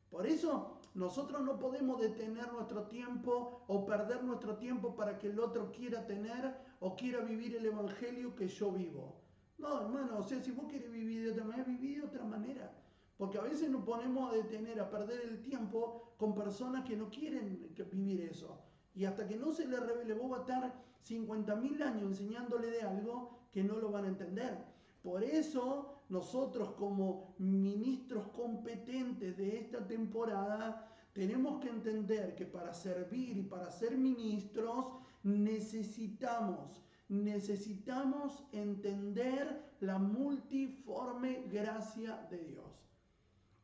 Por eso nosotros no podemos detener nuestro tiempo o perder nuestro tiempo para que el otro quiera tener o quiera vivir el evangelio que yo vivo. No, hermano, o sea, si vos querés vivir de otra manera, viví de otra manera. Porque a veces nos ponemos a detener, a perder el tiempo con personas que no quieren vivir eso. Y hasta que no se les revele, vos vas a estar 50.000 años enseñándole de algo que no lo van a entender. Por eso nosotros como ministros competentes de esta temporada tenemos que entender que para servir y para ser ministros necesitamos entender la multiforme gracia de Dios.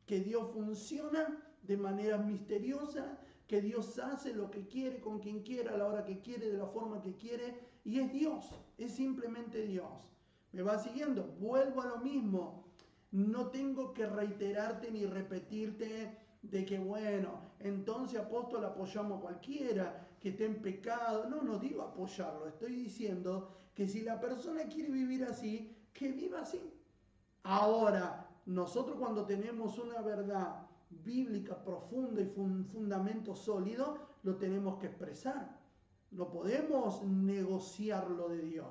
Que Dios funciona de manera misteriosa, que Dios hace lo que quiere, con quien quiera, a la hora que quiere, de la forma que quiere, y es Dios, es simplemente Dios. ¿Me va siguiendo? Vuelvo a lo mismo. No tengo que reiterarte ni repetirte de que, bueno, entonces apóstol apoyamos a cualquiera que esté en pecado. No, no digo apoyarlo, estoy diciendo que si la persona quiere vivir así, que viva así. Ahora, nosotros cuando tenemos una verdad bíblica profunda y un fundamento sólido, lo tenemos que expresar. No podemos negociar lo de Dios.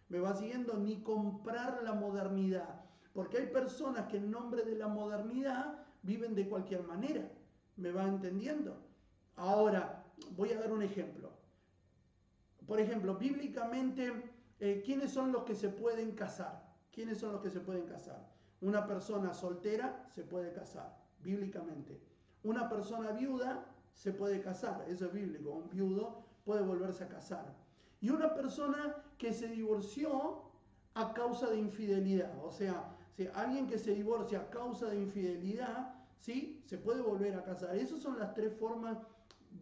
¿Me va siguiendo? Ni comprar la modernidad. Porque hay personas que en nombre de la modernidad viven de cualquier manera. ¿Me va entendiendo? Ahora, voy a dar un ejemplo. Por ejemplo, bíblicamente, ¿quiénes son los que se pueden casar? ¿Quiénes son los que se pueden casar? Una persona soltera se puede casar, bíblicamente. Una persona viuda se puede casar, eso es bíblico. Un viudo puede volverse a casar. Y una persona que se divorció a causa de infidelidad, o sea, si alguien que se divorcia a causa de infidelidad, ¿sí? Se puede volver a casar. Esas son las tres formas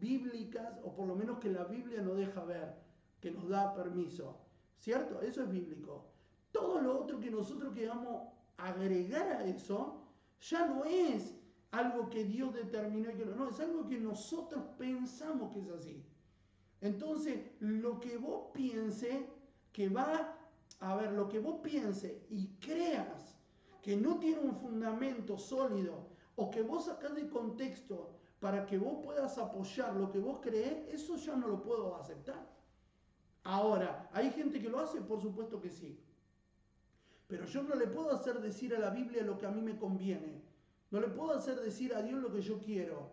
bíblicas, o por lo menos que la Biblia nos deja ver, que nos da permiso. ¿Cierto? Eso es bíblico. Todo lo otro que nosotros queramos agregar a eso, ya no es algo que Dios determinó y que no, es algo que nosotros pensamos que es así. Entonces, lo que vos pienses lo que vos pienses y creas que no tiene un fundamento sólido o que vos sacás de contexto para que vos puedas apoyar lo que vos creés, eso ya no lo puedo aceptar. Ahora, ¿hay gente que lo hace? Por supuesto que sí. Pero yo no le puedo hacer decir a la Biblia lo que a mí me conviene. No le puedo hacer decir a Dios lo que yo quiero.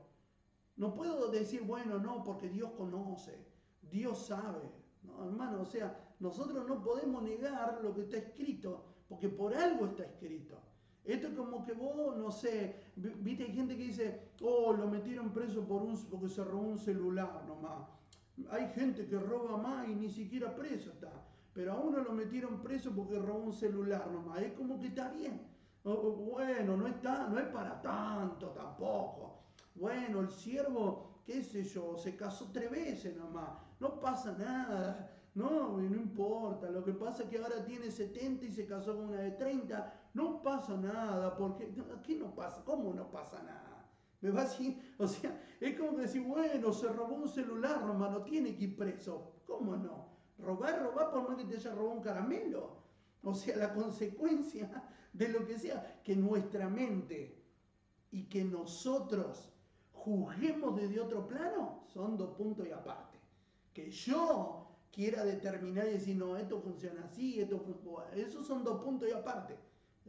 No puedo decir, bueno, no, porque Dios conoce, Dios sabe. No, hermano, o sea, nosotros no podemos negar lo que está escrito, porque por algo está escrito. Esto es como que vos, no sé, viste, hay gente que dice, oh, lo metieron preso porque se robó un celular nomás. Hay gente que roba más y ni siquiera preso está. Pero a uno lo metieron preso porque robó un celular nomás. Es como que está bien. Bueno, no es para tanto tampoco. Bueno, el siervo, qué sé yo, se casó 3 veces nomás. No pasa nada. No importa. Lo que pasa es que ahora tiene 70 y se casó con una de 30. No pasa nada, porque ¿qué no pasa? ¿Cómo no pasa nada? Me va así, o sea, es como decir, bueno, se robó un celular, nomás, no tiene que ir preso. ¿Cómo no? Robar por más que te haya robado un caramelo. O sea, la consecuencia de lo que sea, que nuestra mente y que nosotros juzguemos desde otro plano, son 2 puntos y aparte. Que yo quiera determinar y decir, no, esto funciona así, esos son 2 puntos y aparte.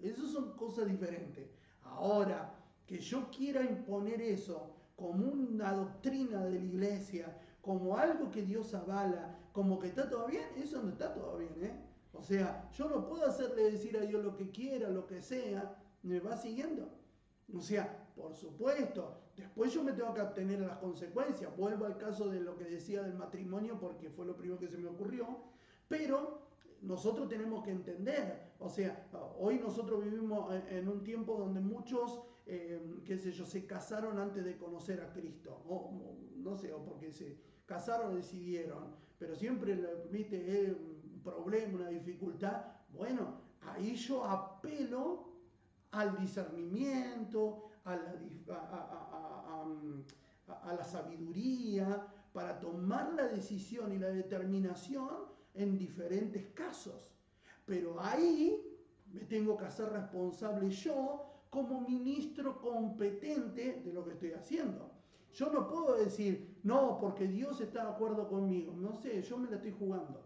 Esas son cosas diferentes. Ahora, que yo quiera imponer eso como una doctrina de la iglesia, como algo que Dios avala, como que está todo bien, eso no está todo bien, ¿eh? O sea, yo no puedo hacerle decir a Dios lo que quiera, lo que sea, ¿me va siguiendo? O sea, por supuesto, después yo me tengo que atener a las consecuencias. Vuelvo al caso de lo que decía del matrimonio porque fue lo primero que se me ocurrió, pero nosotros tenemos que entender, o sea, hoy nosotros vivimos en un tiempo donde muchos, qué sé yo, se casaron antes de conocer a Cristo, no sé, o porque se casaron o decidieron, pero siempre, viste, un problema, una dificultad. Bueno, ahí yo apelo al discernimiento, a la sabiduría, para tomar la decisión y la determinación en diferentes casos. Pero ahí me tengo que hacer responsable yo como ministro competente de lo que estoy haciendo. Yo no puedo decir, no, porque Dios está de acuerdo conmigo. No sé, yo me la estoy jugando.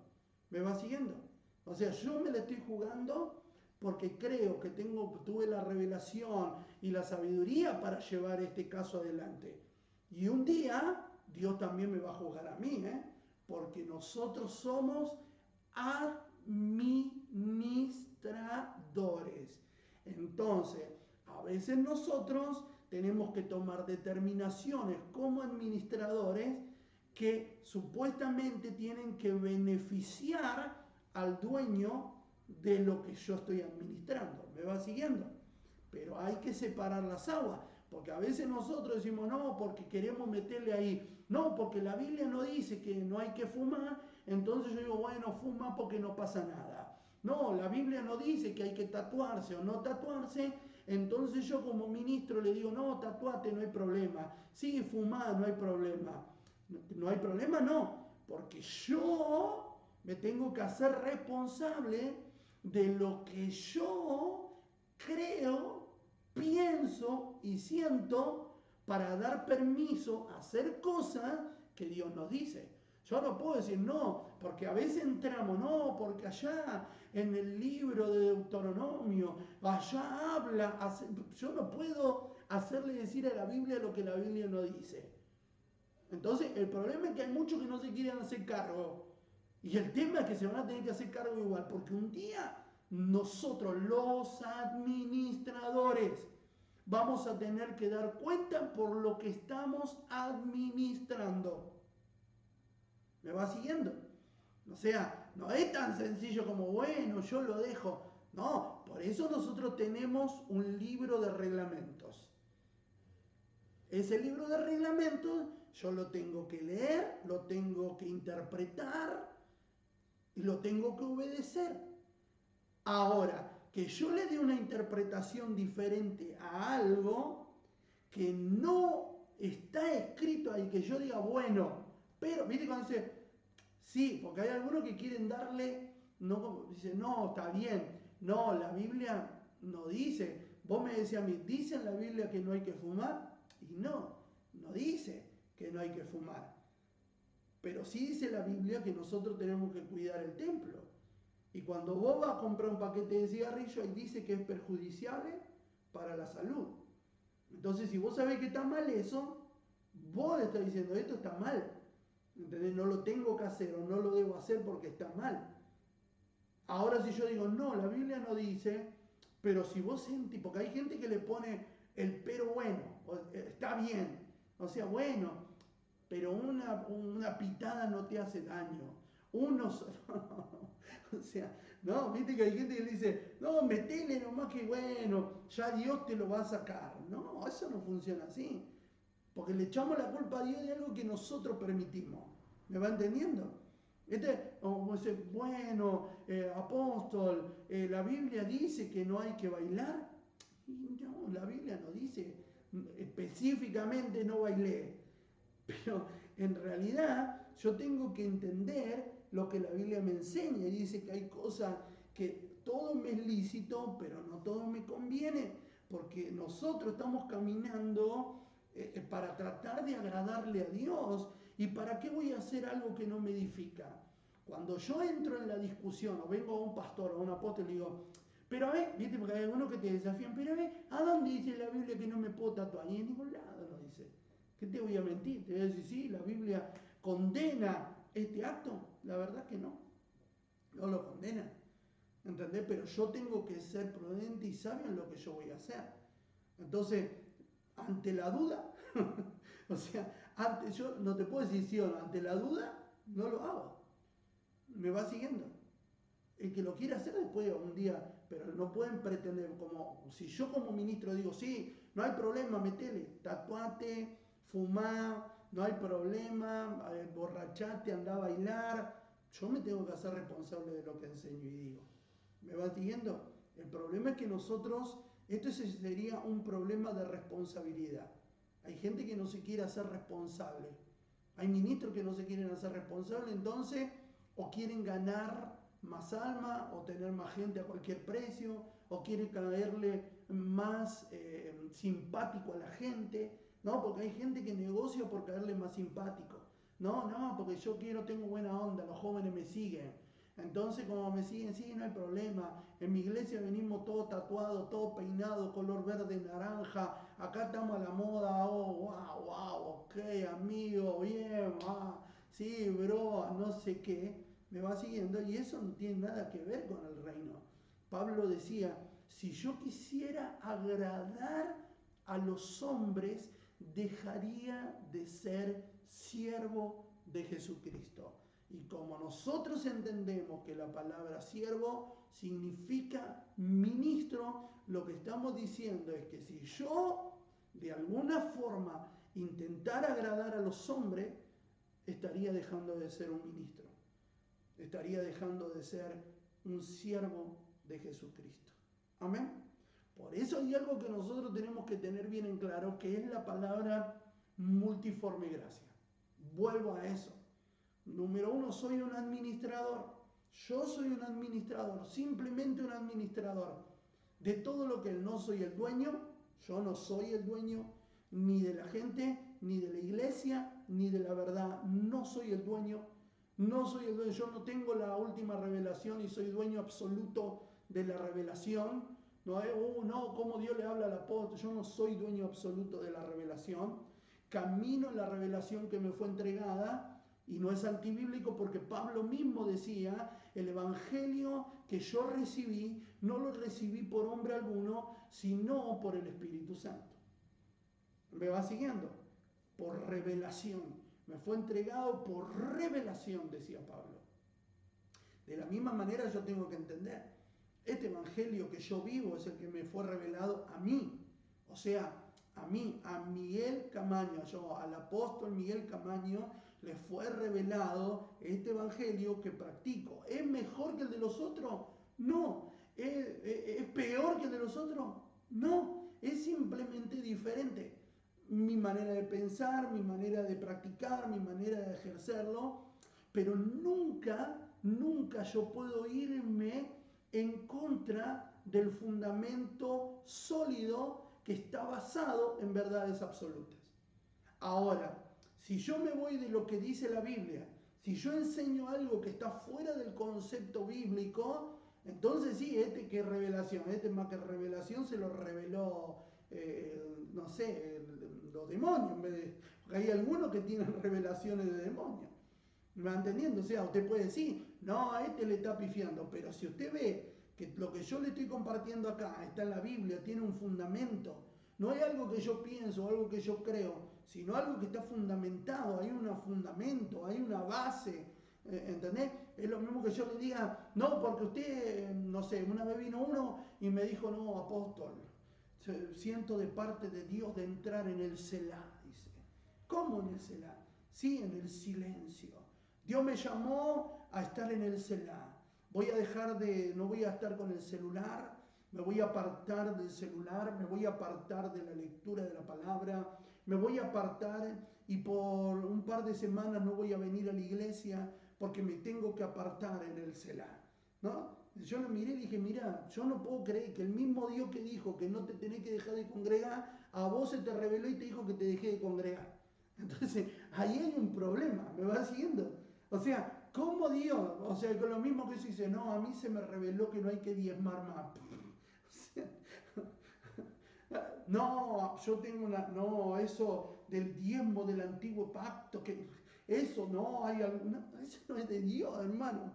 ¿Me va siguiendo? O sea, yo me la estoy jugando porque creo que tuve la revelación y la sabiduría para llevar este caso adelante. Y un día Dios también me va a juzgar a mí, ¿eh? Porque nosotros somos administradores. Entonces, a veces nosotros tenemos que tomar determinaciones como administradores que supuestamente tienen que beneficiar al dueño de lo que yo estoy administrando. ¿Me va siguiendo? Pero hay que separar las aguas, porque a veces nosotros decimos, no, porque queremos meterle ahí, no, porque la Biblia no dice que no hay que fumar, entonces yo digo, bueno, fuma porque no pasa nada. No, la Biblia no dice que hay que tatuarse o no tatuarse, entonces yo como ministro le digo, no, tatuate, no hay problema. Sí, fumá, no hay problema. No hay problema, no, porque yo me tengo que hacer responsable de lo que yo creo, pienso y siento para dar permiso a hacer cosas que Dios nos dice. Yo no puedo decir no, porque a veces entramos, no, porque allá en el libro de Deuteronomio, allá habla, yo no puedo hacerle decir a la Biblia lo que la Biblia no dice. Entonces, el problema es que hay muchos que no se quieren hacer cargo. Y el tema es que se van a tener que hacer cargo igual, porque un día nosotros, los administradores, vamos a tener que dar cuenta por lo que estamos administrando. ¿Me va siguiendo? O sea, no es tan sencillo como, bueno, yo lo dejo. No, por eso nosotros tenemos un libro de reglamentos. Ese libro de reglamentos yo lo tengo que leer, lo tengo que interpretar y lo tengo que obedecer. Ahora, que yo le dé una interpretación diferente a algo que no está escrito ahí, que yo diga, bueno, pero, ¿viste cuando dice, sí, porque hay algunos que quieren darle, no, dice, no, está bien, no, la Biblia no dice, vos me decías a mí, ¿dice en la Biblia que no hay que fumar? Y no dice que no hay que fumar, pero sí dice la Biblia que nosotros tenemos que cuidar el templo. Y cuando vos vas a comprar un paquete de cigarrillo, ahí dice que es perjudiciable para la salud. Entonces, si vos sabés que está mal eso, Vos le estás diciendo, esto está mal. ¿Entendés? No lo tengo que hacer o no lo debo hacer porque está mal. Ahora si yo digo, no, la Biblia no dice, pero si vos sentís, porque hay gente que le pone el pero bueno, está bien, o sea, bueno, pero una pitada no te hace daño. O sea, no, viste que hay gente que le dice, no, metele nomás que bueno, ya Dios te lo va a sacar. No, eso no funciona así. Porque le echamos la culpa a Dios de algo que nosotros permitimos. ¿Me va entendiendo? Como dice, bueno, apóstol, la Biblia dice que no hay que bailar. Y no, la Biblia no dice específicamente no bailé. Pero en realidad yo tengo que entender lo que la Biblia me enseña. Y dice que hay cosas que todo me es lícito, pero no todo me conviene. Porque nosotros estamos caminando para tratar de agradarle a Dios. ¿Y para qué voy a hacer algo que no me edifica? Cuando yo entro en la discusión o vengo a un pastor o a un apóstol y digo, pero a ver, viste, porque hay algunos que te desafían, pero a ver, ¿a dónde dice la Biblia que no me puedo tatuar? Y en ningún lado lo dice. ¿Qué te voy a mentir? Te voy a decir, sí, la Biblia condena este acto. La verdad que no, no lo condena. ¿Entendés? Pero yo tengo que ser prudente y sabio en lo que yo voy a hacer. Entonces, ante la duda, o sea, yo no te puedo decir sí o no, ante la duda, no lo hago. Me va siguiendo. El que lo quiera hacer después un día, pero no pueden pretender, como si yo como ministro digo, sí, no hay problema, metele, tatuate, fumá, no hay problema, borrachate, anda a bailar, yo me tengo que hacer responsable de lo que enseño y digo. ¿Me va siguiendo? El problema es que nosotros, esto sería un problema de responsabilidad. Hay gente que no se quiere hacer responsable. Hay ministros que no se quieren hacer responsables, entonces, o quieren ganar más alma, o tener más gente a cualquier precio, o quieren caerle más simpático a la gente, ¿no? Porque hay gente que negocia por caerle más simpático. No, porque yo tengo buena onda, los jóvenes me siguen. Entonces, como me siguen, sí, no hay problema. En mi iglesia venimos todos tatuados, todos peinados, color verde, naranja. Acá estamos a la moda, ok, amigo, bien, sí, bro, no sé qué. Me va siguiendo y eso no tiene nada que ver con el reino. Pablo decía, si yo quisiera agradar a los hombres, dejaría de ser siervo de Jesucristo. Y como nosotros entendemos que la palabra siervo significa ministro, lo que estamos diciendo es que si yo de alguna forma intentara agradar a los hombres, estaría dejando de ser un ministro. Estaría dejando de ser un siervo de Jesucristo. Amén. Por eso hay algo que nosotros tenemos que tener bien en claro, que es la palabra multiforme gracia. Vuelvo a eso. Número uno, soy un administrador. Yo soy un administrador, simplemente un administrador de todo lo que no soy el dueño. Yo no soy el dueño ni de la gente, ni de la iglesia, ni de la verdad. No soy el dueño. No soy el dueño. Yo no tengo la última revelación y soy dueño absoluto de la revelación. No, cómo Dios le habla al apóstol. Yo no soy dueño absoluto de la revelación. Camino en la revelación que me fue entregada. Y no es antibíblico porque Pablo mismo decía, el evangelio que yo recibí, no lo recibí por hombre alguno, sino por el Espíritu Santo. ¿Me va siguiendo? Por revelación. Me fue entregado por revelación, decía Pablo. De la misma manera yo tengo que entender, este evangelio que yo vivo es el que me fue revelado a mí. O sea, a mí, a Miguel Camaño, al apóstol Miguel Camaño, le fue revelado este evangelio que practico. ¿Es mejor que el de los otros? No. ¿Es peor que el de los otros? No. Es simplemente diferente. Mi manera de pensar, mi manera de practicar, mi manera de ejercerlo, pero nunca yo puedo irme en contra del fundamento sólido que está basado en verdades absolutas. Ahora, si yo me voy de lo que dice la Biblia, si yo enseño algo que está fuera del concepto bíblico, entonces sí, que es revelación, más que revelación se lo reveló no sé, los demonios, en vez de, porque hay algunos que tienen revelaciones de demonios. ¿Me va entendiendo? O sea, usted puede decir, no, a este le está pifiando, pero si usted ve que lo que yo le estoy compartiendo acá está en la Biblia, tiene un fundamento, no hay algo que yo pienso, algo que yo creo, sino algo que está fundamentado, hay un fundamento, hay una base, ¿entendés? Es lo mismo que yo le diga, no, porque usted, no sé, una vez vino uno y me dijo, no, apóstol, siento de parte de Dios de entrar en el Selah, dice. ¿Cómo en el Selah? Sí, en el silencio. Dios me llamó a estar en el Selah. Voy a dejar no voy a estar con el celular, me voy a apartar del celular, me voy a apartar de la lectura de la palabra, me voy a apartar y por un par de semanas no voy a venir a la iglesia porque me tengo que apartar en el Selah, ¿no? Yo lo miré y dije, mira, yo no puedo creer que el mismo Dios que dijo que no te tenés que dejar de congregar, a vos se te reveló y te dijo que te dejé de congregar. Entonces, ahí hay un problema, ¿me vas siguiendo? O sea, ¿cómo Dios? O sea, con lo mismo que se dice, no, a mí se me reveló que no hay que diezmar más. O sea, no, yo tengo no, eso del diezmo del antiguo pacto, que eso no, eso no es de Dios, hermano.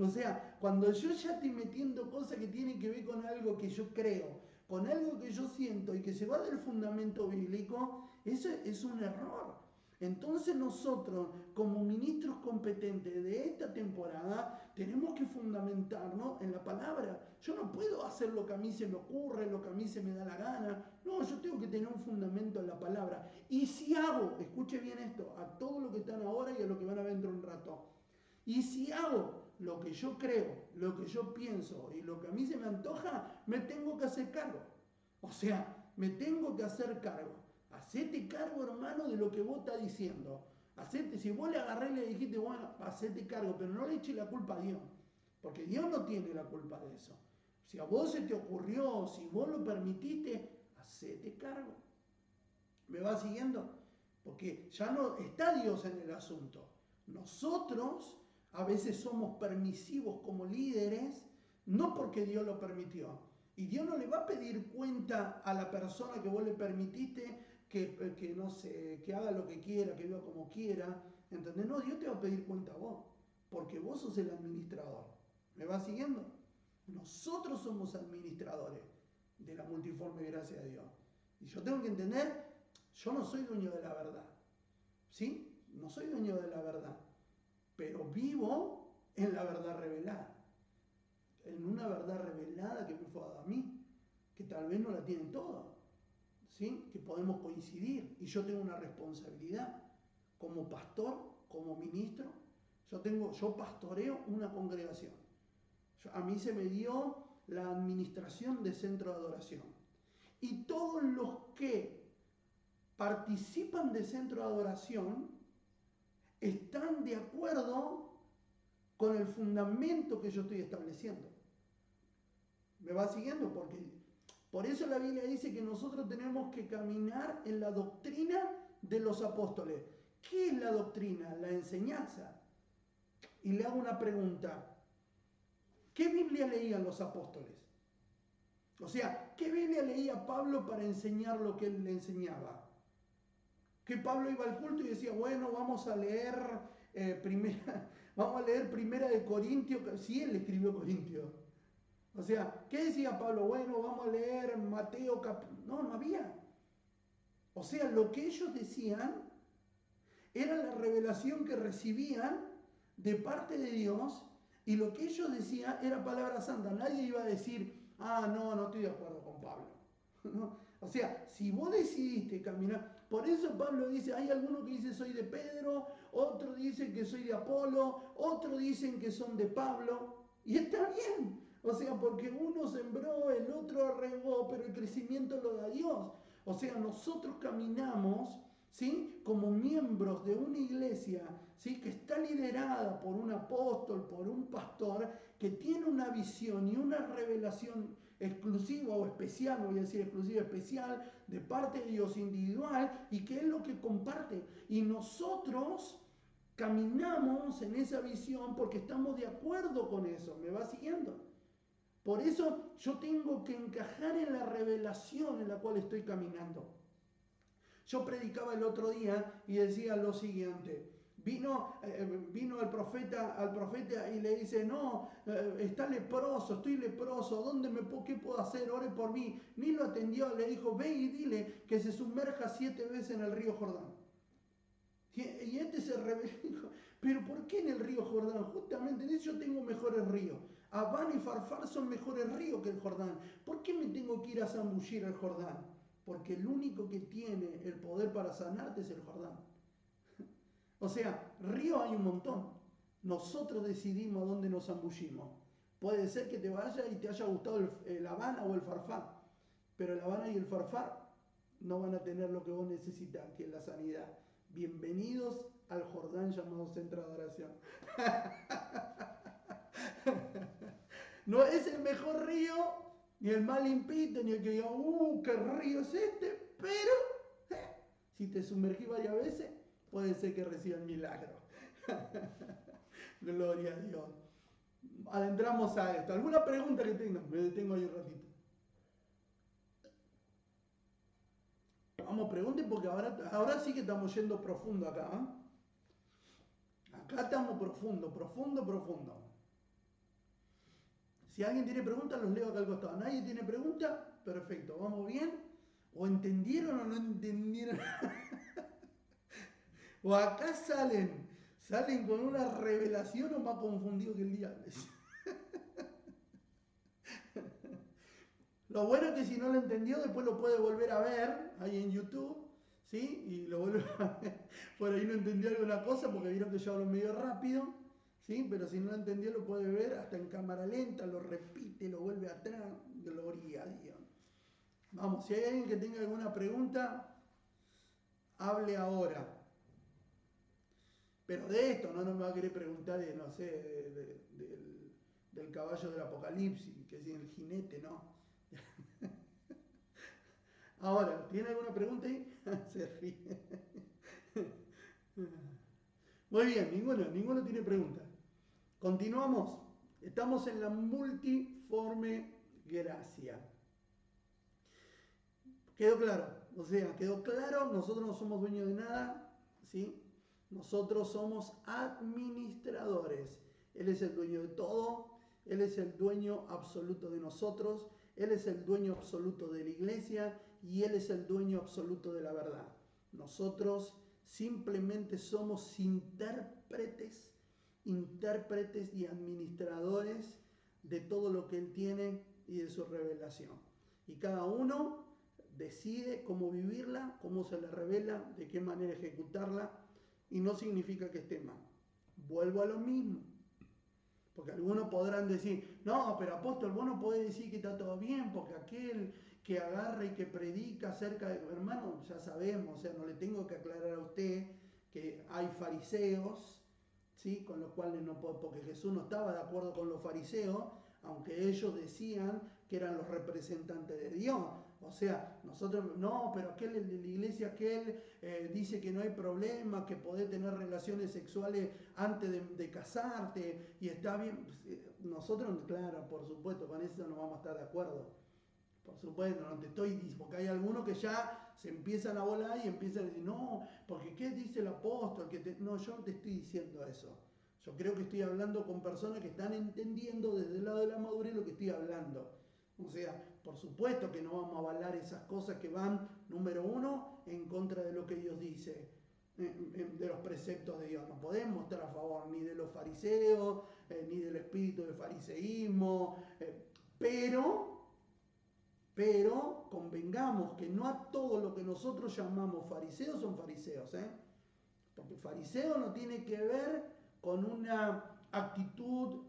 O sea, cuando yo ya estoy metiendo cosas que tienen que ver con algo que yo creo, con algo que yo siento y que se va del fundamento bíblico, eso es un error. Entonces nosotros, como ministros competentes de esta temporada, tenemos que fundamentarnos en la palabra. Yo no puedo hacer lo que a mí se me ocurre, lo que a mí se me da la gana. No, yo tengo que tener un fundamento en la palabra. Y si hago, escuche bien esto, a todo lo que están ahora y a lo que van a ver dentro de un rato. Y si hago lo que yo creo, lo que yo pienso y lo que a mí se me antoja, me tengo que hacer cargo. O sea, me tengo que hacer cargo. Hacete cargo, hermano, de lo que vos estás diciendo. Si vos le agarré y le dijiste, bueno, hacete cargo, pero no le eches la culpa a Dios. Porque Dios no tiene la culpa de eso. Si a vos se te ocurrió, si vos lo permitiste, hacete cargo. ¿Me va siguiendo? Porque ya no está Dios en el asunto. Nosotros a veces somos permisivos como líderes, no porque Dios lo permitió. Y Dios no le va a pedir cuenta a la persona que vos le permitiste que no sé, que haga lo que quiera, que viva como quiera. ¿Entendés? No, Dios te va a pedir cuenta a vos, porque vos sos el administrador. ¿Me va siguiendo? Nosotros somos administradores de la multiforme gracia de Dios. Y yo tengo que entender, yo no soy dueño de la verdad. ¿Sí? No soy dueño de la verdad. Pero vivo en la verdad revelada. En una verdad revelada que me fue dada a mí. Que tal vez no la tienen todos. ¿Sí? Que podemos coincidir. Y yo tengo una responsabilidad. Como pastor, como ministro, yo pastoreo una congregación. A mí se me dio la administración de centro de adoración. Y todos los que participan de centro de adoración están de acuerdo con el fundamento que yo estoy estableciendo. ¿Me va siguiendo? Porque por eso la Biblia dice que nosotros tenemos que caminar en la doctrina de los apóstoles. ¿Qué es la doctrina? La enseñanza. Y le hago una pregunta. ¿Qué Biblia leían los apóstoles? O sea, ¿qué Biblia leía Pablo para enseñar lo que él le enseñaba? Que Pablo iba al culto y decía, bueno, vamos a leer primera de Corintios, si él escribió Corintios. O sea, ¿qué decía Pablo? Bueno, vamos a leer Mateo no había. O sea, lo que ellos decían era la revelación que recibían de parte de Dios y lo que ellos decían era palabra santa. Nadie iba a decir, no estoy de acuerdo con Pablo. ¿No? O sea, si vos decidiste caminar, por eso Pablo dice, hay algunos que dicen soy de Pedro, otros dicen que soy de Apolo, otros dicen que son de Pablo, y está bien. O sea, porque uno sembró, el otro regó, pero el crecimiento lo da Dios. O sea, nosotros caminamos, ¿sí?, como miembros de una iglesia, ¿sí?, que está liderada por un apóstol, por un pastor, que tiene una visión y una revelación exclusiva o especial, no voy a decir exclusiva, especial, de parte de Dios individual, y que es lo que comparte. Y nosotros caminamos en esa visión porque estamos de acuerdo con eso. ¿Me va siguiendo? Por eso yo tengo que encajar en la revelación en la cual estoy caminando. Yo predicaba el otro día y decía lo siguiente. Vino el profeta al profeta y le dice, no, está leproso, estoy leproso, ¿qué puedo hacer? Ore por mí. Ni lo atendió, le dijo, ve y dile que se sumerja 7 veces en el río Jordán. Y este se rebeló y dijo, pero ¿por qué en el río Jordán? Justamente en eso yo tengo mejores ríos. Abán y Farfar son mejores ríos que el Jordán. ¿Por qué me tengo que ir a zambullir al Jordán? Porque el único que tiene el poder para sanarte es el Jordán. O sea, ríos hay un montón. Nosotros decidimos a dónde nos zambullimos. Puede ser que te vaya y te haya gustado el Habana o el Farfar, pero el Habana y el Farfar no van a tener lo que vos necesitas, que es la sanidad. Bienvenidos al Jordán llamado Centro de Adoración. No es el mejor río, ni el más limpito, ni el que diga, qué río es este, pero si te sumergís varias veces, puede ser que reciban milagro. Gloria a Dios. Adentramos a esto. ¿Alguna pregunta que tengan? Me detengo ahí un ratito. Vamos, pregunten porque ahora sí que estamos yendo profundo acá. Acá estamos profundo. Si alguien tiene preguntas, los leo acá al costado. ¿Nadie tiene pregunta? Perfecto, ¿vamos bien? ¿O entendieron o no entendieron? O acá salen con una revelación o más confundido que el diablo. Lo bueno es que si no lo entendió, después lo puede volver a ver ahí en YouTube, ¿sí? Y lo vuelve a ver. Por ahí no entendió alguna cosa porque vieron que yo hablo medio rápido, ¿sí? Pero si no lo entendió, lo puede ver hasta en cámara lenta, lo repite, lo vuelve atrás. Gloria a Dios. Vamos, si hay alguien que tenga alguna pregunta, hable ahora. Pero de esto, no me va a querer preguntar de, no sé, del caballo del Apocalipsis, que es el jinete, ¿no? Ahora, ¿tiene alguna pregunta ahí? Se ríe. Muy bien, ninguno tiene pregunta. Continuamos. Estamos en la multiforme gracia. ¿Quedó claro? O sea, quedó claro, nosotros no somos dueños de nada, ¿sí? Nosotros somos administradores. Él es el dueño de todo, Él es el dueño absoluto de nosotros, Él es el dueño absoluto de la iglesia y Él es el dueño absoluto de la verdad. Nosotros simplemente somos intérpretes y administradores de todo lo que Él tiene y de su revelación. Y cada uno decide cómo vivirla, cómo se le revela, de qué manera ejecutarla, y no significa que esté mal. Vuelvo a lo mismo, porque algunos podrán decir, no, pero apóstol, vos no podés decir que está todo bien, porque aquel que agarra y que predica acerca de, hermano, ya sabemos, o sea, no le tengo que aclarar a usted que hay fariseos, ¿sí? Con los cuales no puedo, porque Jesús no estaba de acuerdo con los fariseos, aunque ellos decían que eran los representantes de Dios. O sea, nosotros, no, pero aquel de la iglesia, dice que no hay problema, que podés tener relaciones sexuales antes de casarte y está bien. Nosotros, claro, por supuesto, con eso no vamos a estar de acuerdo. Por supuesto, no te estoy diciendo, porque hay algunos que ya se empiezan a volar y empiezan a decir, no, porque ¿qué dice el apóstol? No, yo no te estoy diciendo eso. Yo creo que estoy hablando con personas que están entendiendo desde el lado de la madurez lo que estoy hablando. O sea, por supuesto que no vamos a avalar esas cosas que van, número uno, en contra de lo que Dios dice, de los preceptos de Dios. No podemos estar a favor ni de los fariseos, ni del espíritu de fariseísmo, pero convengamos que no a todo lo que nosotros llamamos fariseos son fariseos, porque fariseo no tiene que ver con una actitud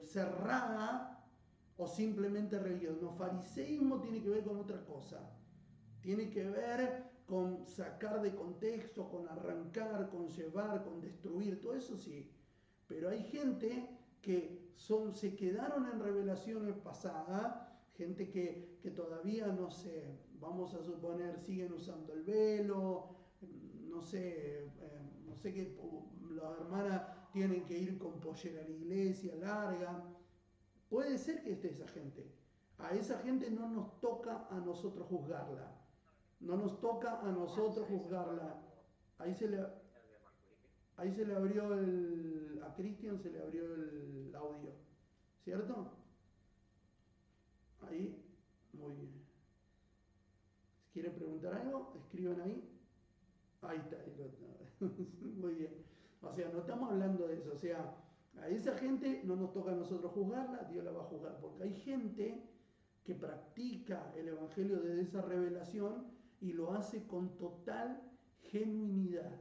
cerrada o simplemente religiosa. No, fariseísmo tiene que ver con otra cosa. Tiene que ver con sacar de contexto, con arrancar, con llevar, con destruir, todo eso sí. Pero hay gente que se quedaron en revelaciones pasadas, gente que todavía, no sé, vamos a suponer, siguen usando el velo, no sé que las hermanas tienen que ir con pollera a la iglesia larga. Puede ser que esté esa gente. A esa gente no nos toca a nosotros juzgarla. No nos toca a nosotros juzgarla. Ahí se le, ahí se le abrió a Cristian se le abrió el audio. ¿Cierto? Ahí, muy bien. Si quieren preguntar algo, escriban ahí. Ahí está. Muy bien. O sea, no estamos hablando de eso. O sea, a esa gente no nos toca a nosotros juzgarla, Dios la va a juzgar. Porque hay gente que practica el Evangelio desde esa revelación y lo hace con total genuinidad.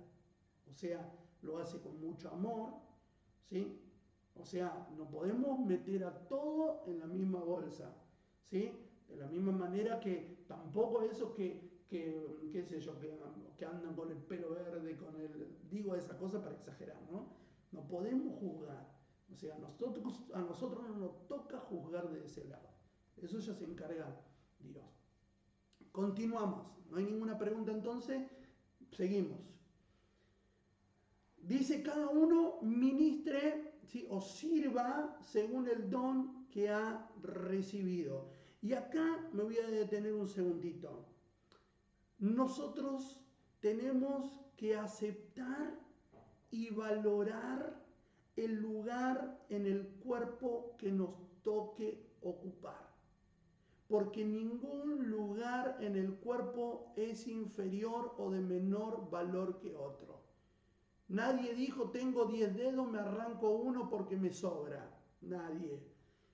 O sea, lo hace con mucho amor, ¿sí? O sea, no podemos meter a todo en la misma bolsa, ¿sí? De la misma manera que tampoco esos qué sé yo, que andan con el pelo verde, digo esa cosa para exagerar, ¿no? No podemos juzgar. O sea, a nosotros no nos toca juzgar de ese lado. Eso ya se encarga Dios. Continuamos. ¿No hay ninguna pregunta entonces? Seguimos. Dice cada uno ministre, ¿sí? O sirva según el don que ha recibido. Y acá me voy a detener un segundito. Nosotros tenemos que aceptar y valorar el lugar en el cuerpo que nos toque ocupar. Porque ningún lugar en el cuerpo es inferior o de menor valor que otro. Nadie dijo, tengo 10 dedos, me arranco uno porque me sobra. Nadie.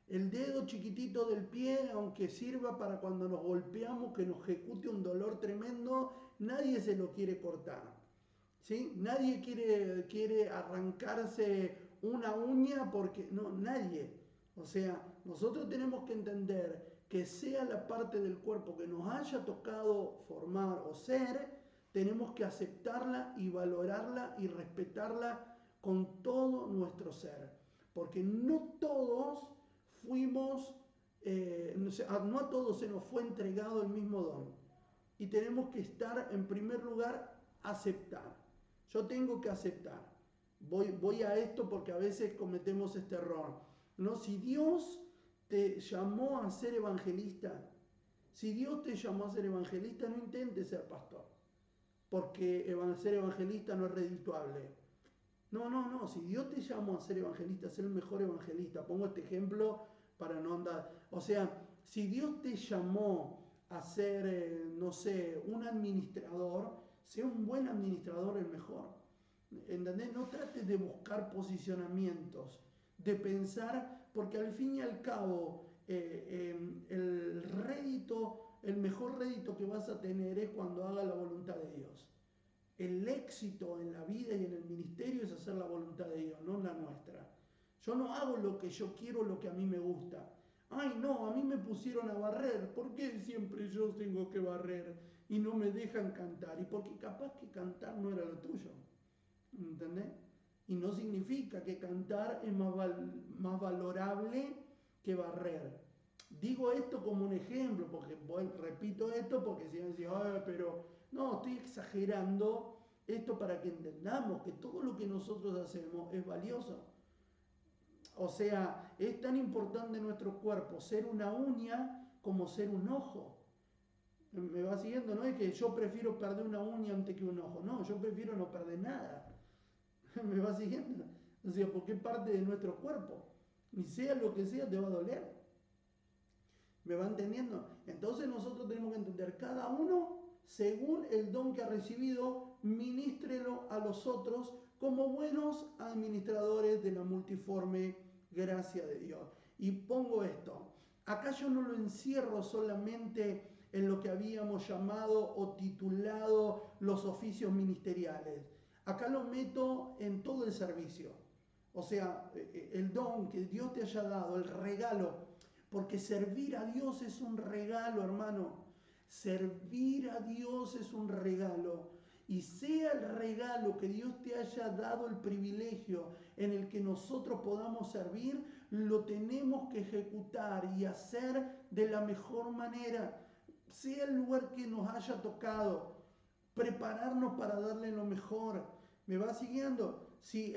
El dedo chiquitito del pie, aunque sirva para cuando nos golpeamos, que nos ejecute un dolor tremendo, nadie se lo quiere cortar. ¿Sí? Nadie quiere arrancarse una uña porque... No, nadie. O sea, nosotros tenemos que entender que sea la parte del cuerpo que nos haya tocado formar o ser, tenemos que aceptarla y valorarla y respetarla con todo nuestro ser. Porque no todos fuimos, no a todos se nos fue entregado el mismo don. Y tenemos que estar, en primer lugar, aceptar. Yo tengo que aceptar. Voy a esto porque a veces cometemos este error. No, si Dios te llamó a ser evangelista, si Dios te llamó a ser evangelista, no intentes ser pastor, porque ser evangelista no es redituable. No, si Dios te llamó a ser evangelista, ser el mejor evangelista, pongo este ejemplo para no andar, o sea, si Dios te llamó a ser, no sé, un administrador, sea un buen administrador el mejor. ¿Entendés? No trates de buscar posicionamientos, de pensar, porque al fin y al cabo el rédito, el mejor rédito que vas a tener es cuando hagas la voluntad de Dios. El éxito en la vida y en el ministerio es hacer la voluntad de Dios, no la nuestra. Yo no hago lo que yo quiero, lo que a mí me gusta. Ay, no, a mí me pusieron a barrer. ¿Por qué siempre yo tengo que barrer y no me dejan cantar? Y porque capaz que cantar no era lo tuyo. ¿Entendés? Y no significa que cantar es más valorable que barrer. Digo esto como un ejemplo, porque repito esto porque si me dicen, pero no, estoy exagerando esto para que entendamos que todo lo que nosotros hacemos es valioso. O sea, es tan importante en nuestro cuerpo ser una uña como ser un ojo. ¿Me va siguiendo? No es que yo prefiero perder una uña antes que un ojo. No, yo prefiero no perder nada. ¿Me va siguiendo? O sea, porque es parte de nuestro cuerpo. Y sea lo que sea, te va a doler. ¿Me va entendiendo? Entonces nosotros tenemos que entender, cada uno, según el don que ha recibido, ministrelo a los otros como buenos administradores de la multiforme gracia de Dios. Y pongo esto, acá yo no lo encierro solamente en lo que habíamos llamado o titulado los oficios ministeriales. Acá lo meto en todo el servicio. O sea, el don que Dios te haya dado, el regalo. Porque servir a Dios es un regalo, hermano. Servir a Dios es un regalo. Y sea el regalo que Dios te haya dado el privilegio en el que nosotros podamos servir, lo tenemos que ejecutar y hacer de la mejor manera. Sea el lugar que nos haya tocado, prepararnos para darle lo mejor. ¿Me va siguiendo? Si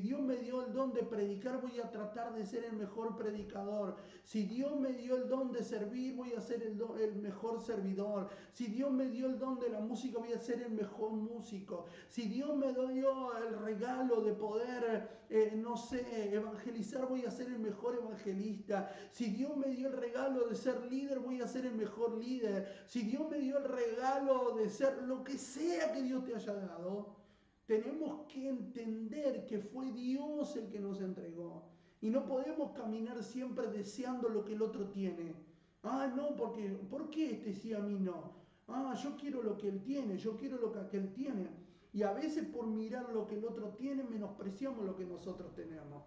Dios me dio el don de predicar, voy a tratar de ser el mejor predicador. Si Dios me dio el don de servir, voy a ser el mejor servidor. Si Dios me dio el don de la música, voy a ser el mejor músico. Si Dios me dio el regalo de poder, no sé, evangelizar, voy a ser el mejor evangelista. Si Dios me dio el regalo de ser líder, voy a ser el mejor líder. Si Dios me dio el regalo de ser lo que sea que Dios te haya dado, tenemos que entender que fue Dios el que nos entregó. Y no podemos caminar siempre deseando lo que el otro tiene. Ah, no, porque, ¿por qué este sí a mí no? Ah, yo quiero lo que él tiene, yo quiero lo que aquel tiene. Y a veces por mirar lo que el otro tiene, menospreciamos lo que nosotros tenemos.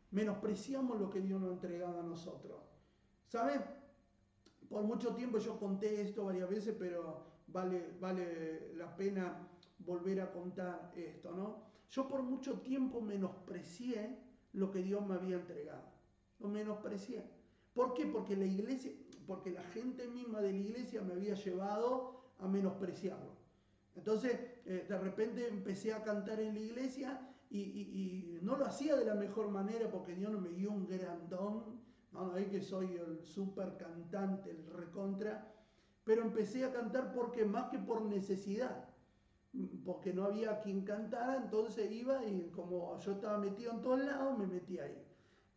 Menospreciamos lo que Dios nos ha entregado a nosotros. ¿Sabes? Por mucho tiempo yo conté esto varias veces, pero vale la pena volver a contar esto, ¿no? Yo por mucho tiempo menosprecié lo que Dios me había entregado. Lo menosprecié. ¿Por qué? Porque la gente misma de la iglesia me había llevado a menospreciarlo. Entonces, de repente empecé a cantar en la iglesia y no lo hacía de la mejor manera porque Dios no me dio un gran don. No es que soy el super cantante, el recontra, pero empecé a cantar porque más que por necesidad, porque no había quien cantara, entonces iba y como yo estaba metido en todos lados, me metí ahí.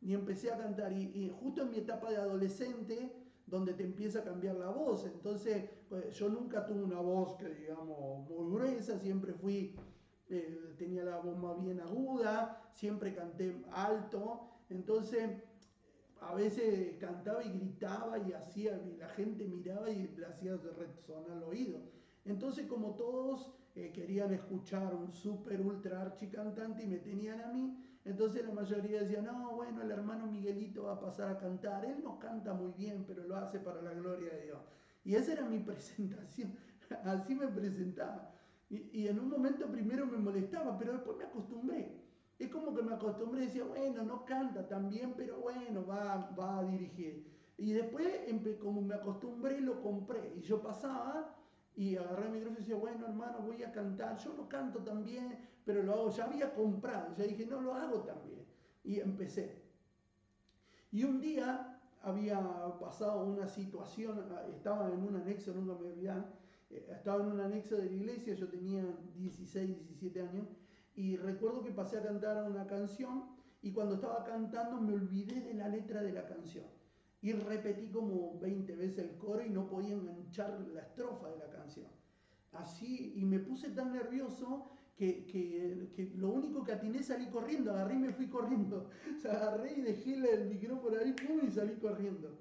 Y empecé a cantar, y justo en mi etapa de adolescente, donde te empieza a cambiar la voz, entonces yo nunca tuve una voz que digamos muy gruesa, siempre tenía la voz más bien aguda, siempre canté alto, entonces a veces cantaba y gritaba y la gente miraba y le hacía resonar el oído. Entonces, como todos querían escuchar un super ultra archi cantante y me tenían a mí, entonces la mayoría decía, no, bueno, el hermano Miguelito va a pasar a cantar, él no canta muy bien, pero lo hace para la gloria de Dios. Y esa era mi presentación, así me presentaba. Y en un momento primero me molestaba, pero después me acostumbré. Es como que me acostumbré y decía, bueno, no canta tan bien, pero bueno, va a dirigir. Y después, como me acostumbré, lo compré. Y yo pasaba y agarré el micrófono y decía, bueno, hermano, voy a cantar. Yo no canto tan bien, pero lo hago. Ya había comprado, ya dije, no, lo hago también. Y empecé. Y un día había pasado una situación, estaba en un anexo, nunca me olvidé, estaba en un anexo de la iglesia, yo tenía 16, 17 años, y recuerdo que pasé a cantar una canción y cuando estaba cantando me olvidé de la letra de la canción. Y repetí como 20 veces el coro y no podía enganchar la estrofa de la canción. Así, y me puse tan nervioso que lo único que atiné salí corriendo, agarré y me fui corriendo. O sea, agarré y dejé el micrófono ahí, pum, y salí corriendo.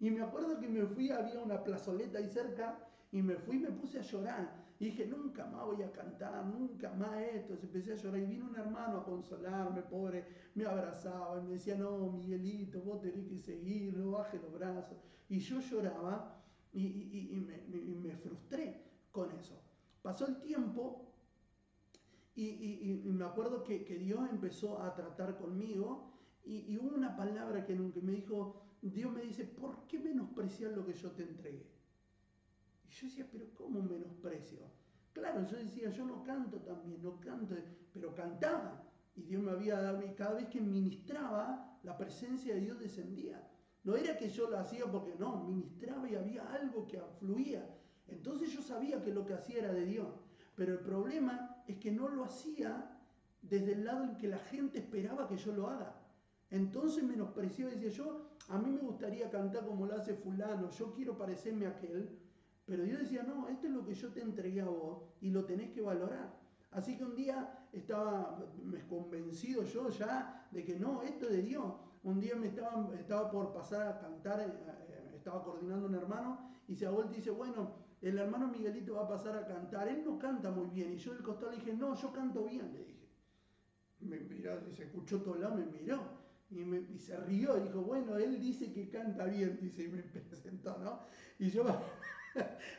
Y me acuerdo que me fui, había una plazoleta ahí cerca, y me fui y me puse a llorar. Y dije, nunca más voy a cantar, nunca más esto. Entonces empecé a llorar y vino un hermano a consolarme, pobre, me abrazaba y me decía, no, Miguelito, vos tenés que seguir, no bajes los brazos. Y yo lloraba y me frustré con eso. Pasó el tiempo y me acuerdo que Dios empezó a tratar conmigo y hubo una palabra que me dijo, Dios me dice, ¿por qué menospreciar lo que yo te entregué? Y yo decía, pero ¿cómo menosprecio? Claro, yo decía, yo no canto también, no canto, pero cantaba. Y Dios me había dado, y cada vez que ministraba, la presencia de Dios descendía. No era que yo lo hacía porque no, ministraba y había algo que fluía. Entonces yo sabía que lo que hacía era de Dios. Pero el problema es que no lo hacía desde el lado en que la gente esperaba que yo lo haga. Entonces menospreciaba y decía, a mí me gustaría cantar como lo hace fulano, yo quiero parecerme a aquel, pero Dios decía, no, esto es lo que yo te entregué a vos y lo tenés que valorar. Así que un día me convencido yo ya de que no, esto es de Dios. Un día estaba por pasar a cantar, estaba coordinando un hermano y se ha vuelto y dice, bueno, el hermano Miguelito va a pasar a cantar, él no canta muy bien. Y yo del costado le dije, no, yo canto bien, le dije. Me miró, se escuchó todo lado, me miró y se rió y dijo, bueno, él dice que canta bien, dice, y me presentó, ¿no? Y yo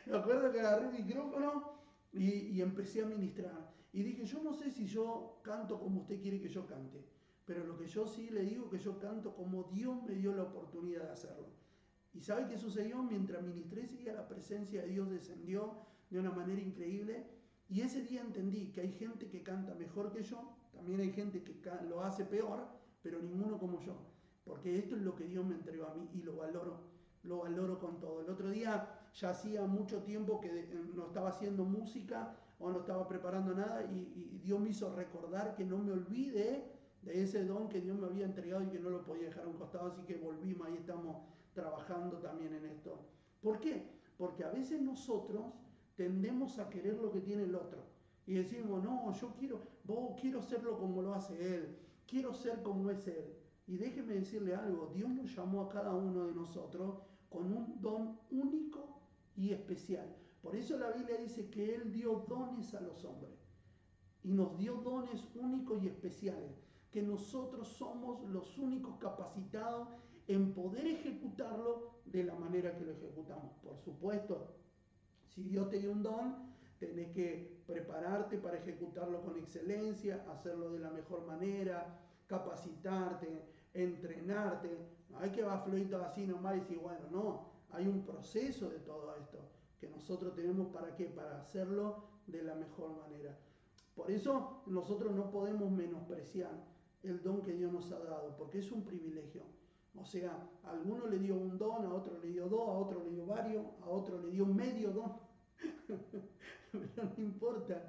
me acuerdo que agarré el micrófono y empecé a ministrar. Y dije, yo no sé si yo canto como usted quiere que yo cante, pero lo que yo sí le digo que yo canto como Dios me dio la oportunidad de hacerlo. ¿Y sabe qué sucedió? Mientras ministré ese día, la presencia de Dios descendió de una manera increíble. Y ese día entendí que hay gente que canta mejor que yo, También hay gente que lo hace peor, pero ninguno como yo. Porque esto es lo que Dios me entregó a mí y lo valoro con todo. El otro día ya hacía mucho tiempo que no estaba haciendo música o no estaba preparando nada y Dios me hizo recordar que no me olvide de ese don que Dios me había entregado y que no lo podía dejar a un costado, así que volvimos, ahí estamos trabajando también en esto. ¿Por qué? Porque a veces nosotros tendemos a querer lo que tiene el otro y decimos, no, yo quiero serlo como lo hace él, quiero ser como es él. Y déjeme decirle algo, Dios nos llamó a cada uno de nosotros con un don único y especial. Por eso la Biblia dice que Él dio dones a los hombres y nos dio dones únicos y especiales, que nosotros somos los únicos capacitados en poder ejecutarlo de la manera que lo ejecutamos. Por supuesto, si Dios te dio un don, tenés que prepararte para ejecutarlo con excelencia, hacerlo de la mejor manera, capacitarte, entrenarte. No hay que va fluido así nomás y decir, bueno, no, hay un proceso de todo esto que nosotros tenemos para qué, para hacerlo de la mejor manera. Por eso nosotros no podemos menospreciar el don que Dios nos ha dado, porque es un privilegio. O sea, a alguno le dio un don, a otro le dio dos, a otro le dio varios, a otro le dio medio don. Pero no importa,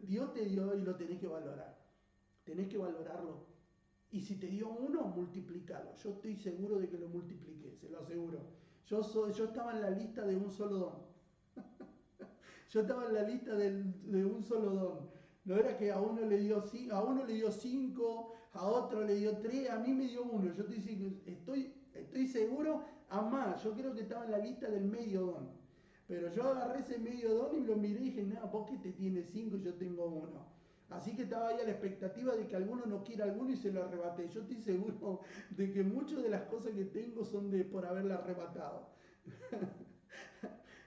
Dios te dio y lo tenés que valorar. Tenés que valorarlo. Y si te dio uno, multiplícalo. Yo estoy seguro de que lo multipliqué, se lo aseguro. Yo estaba en la lista de un solo don. Yo estaba en la lista de un solo don. No era que a uno le dio 5, a otro le dio 3, a mí me dio uno. Yo estoy seguro, a más, yo creo que estaba en la lista del medio don. Pero yo agarré ese medio don y lo miré y dije, no, ¿por qué te tienes 5 y yo tengo uno? Así que estaba ahí a la expectativa de que alguno no quiera alguno y se lo arrebaté. Yo estoy seguro de que muchas de las cosas que tengo son por haberla arrebatado.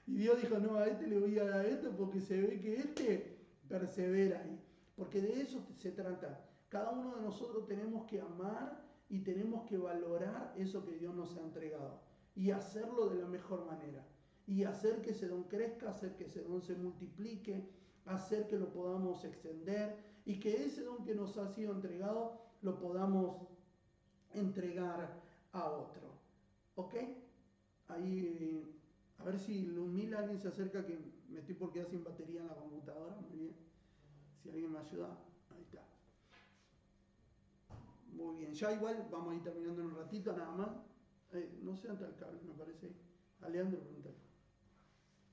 Y Dios dijo, no, a este le voy a dar esto porque se ve que este persevera ahí. Porque de eso se trata. Cada uno de nosotros tenemos que amar y tenemos que valorar eso que Dios nos ha entregado. Y hacerlo de la mejor manera. Y hacer que ese don crezca, hacer que ese don se multiplique, hacer que lo podamos extender y que ese don que nos ha sido entregado lo podamos entregar a otro. ¿Ok? Ahí, a ver si Lumila alguien se acerca, que me estoy por quedar sin batería en la computadora. Muy bien. Si alguien me ayuda, ahí está. Muy bien. Ya igual vamos a ir terminando en un ratito nada más. No sé dónde está el cable, me parece. A Leandro preguntar.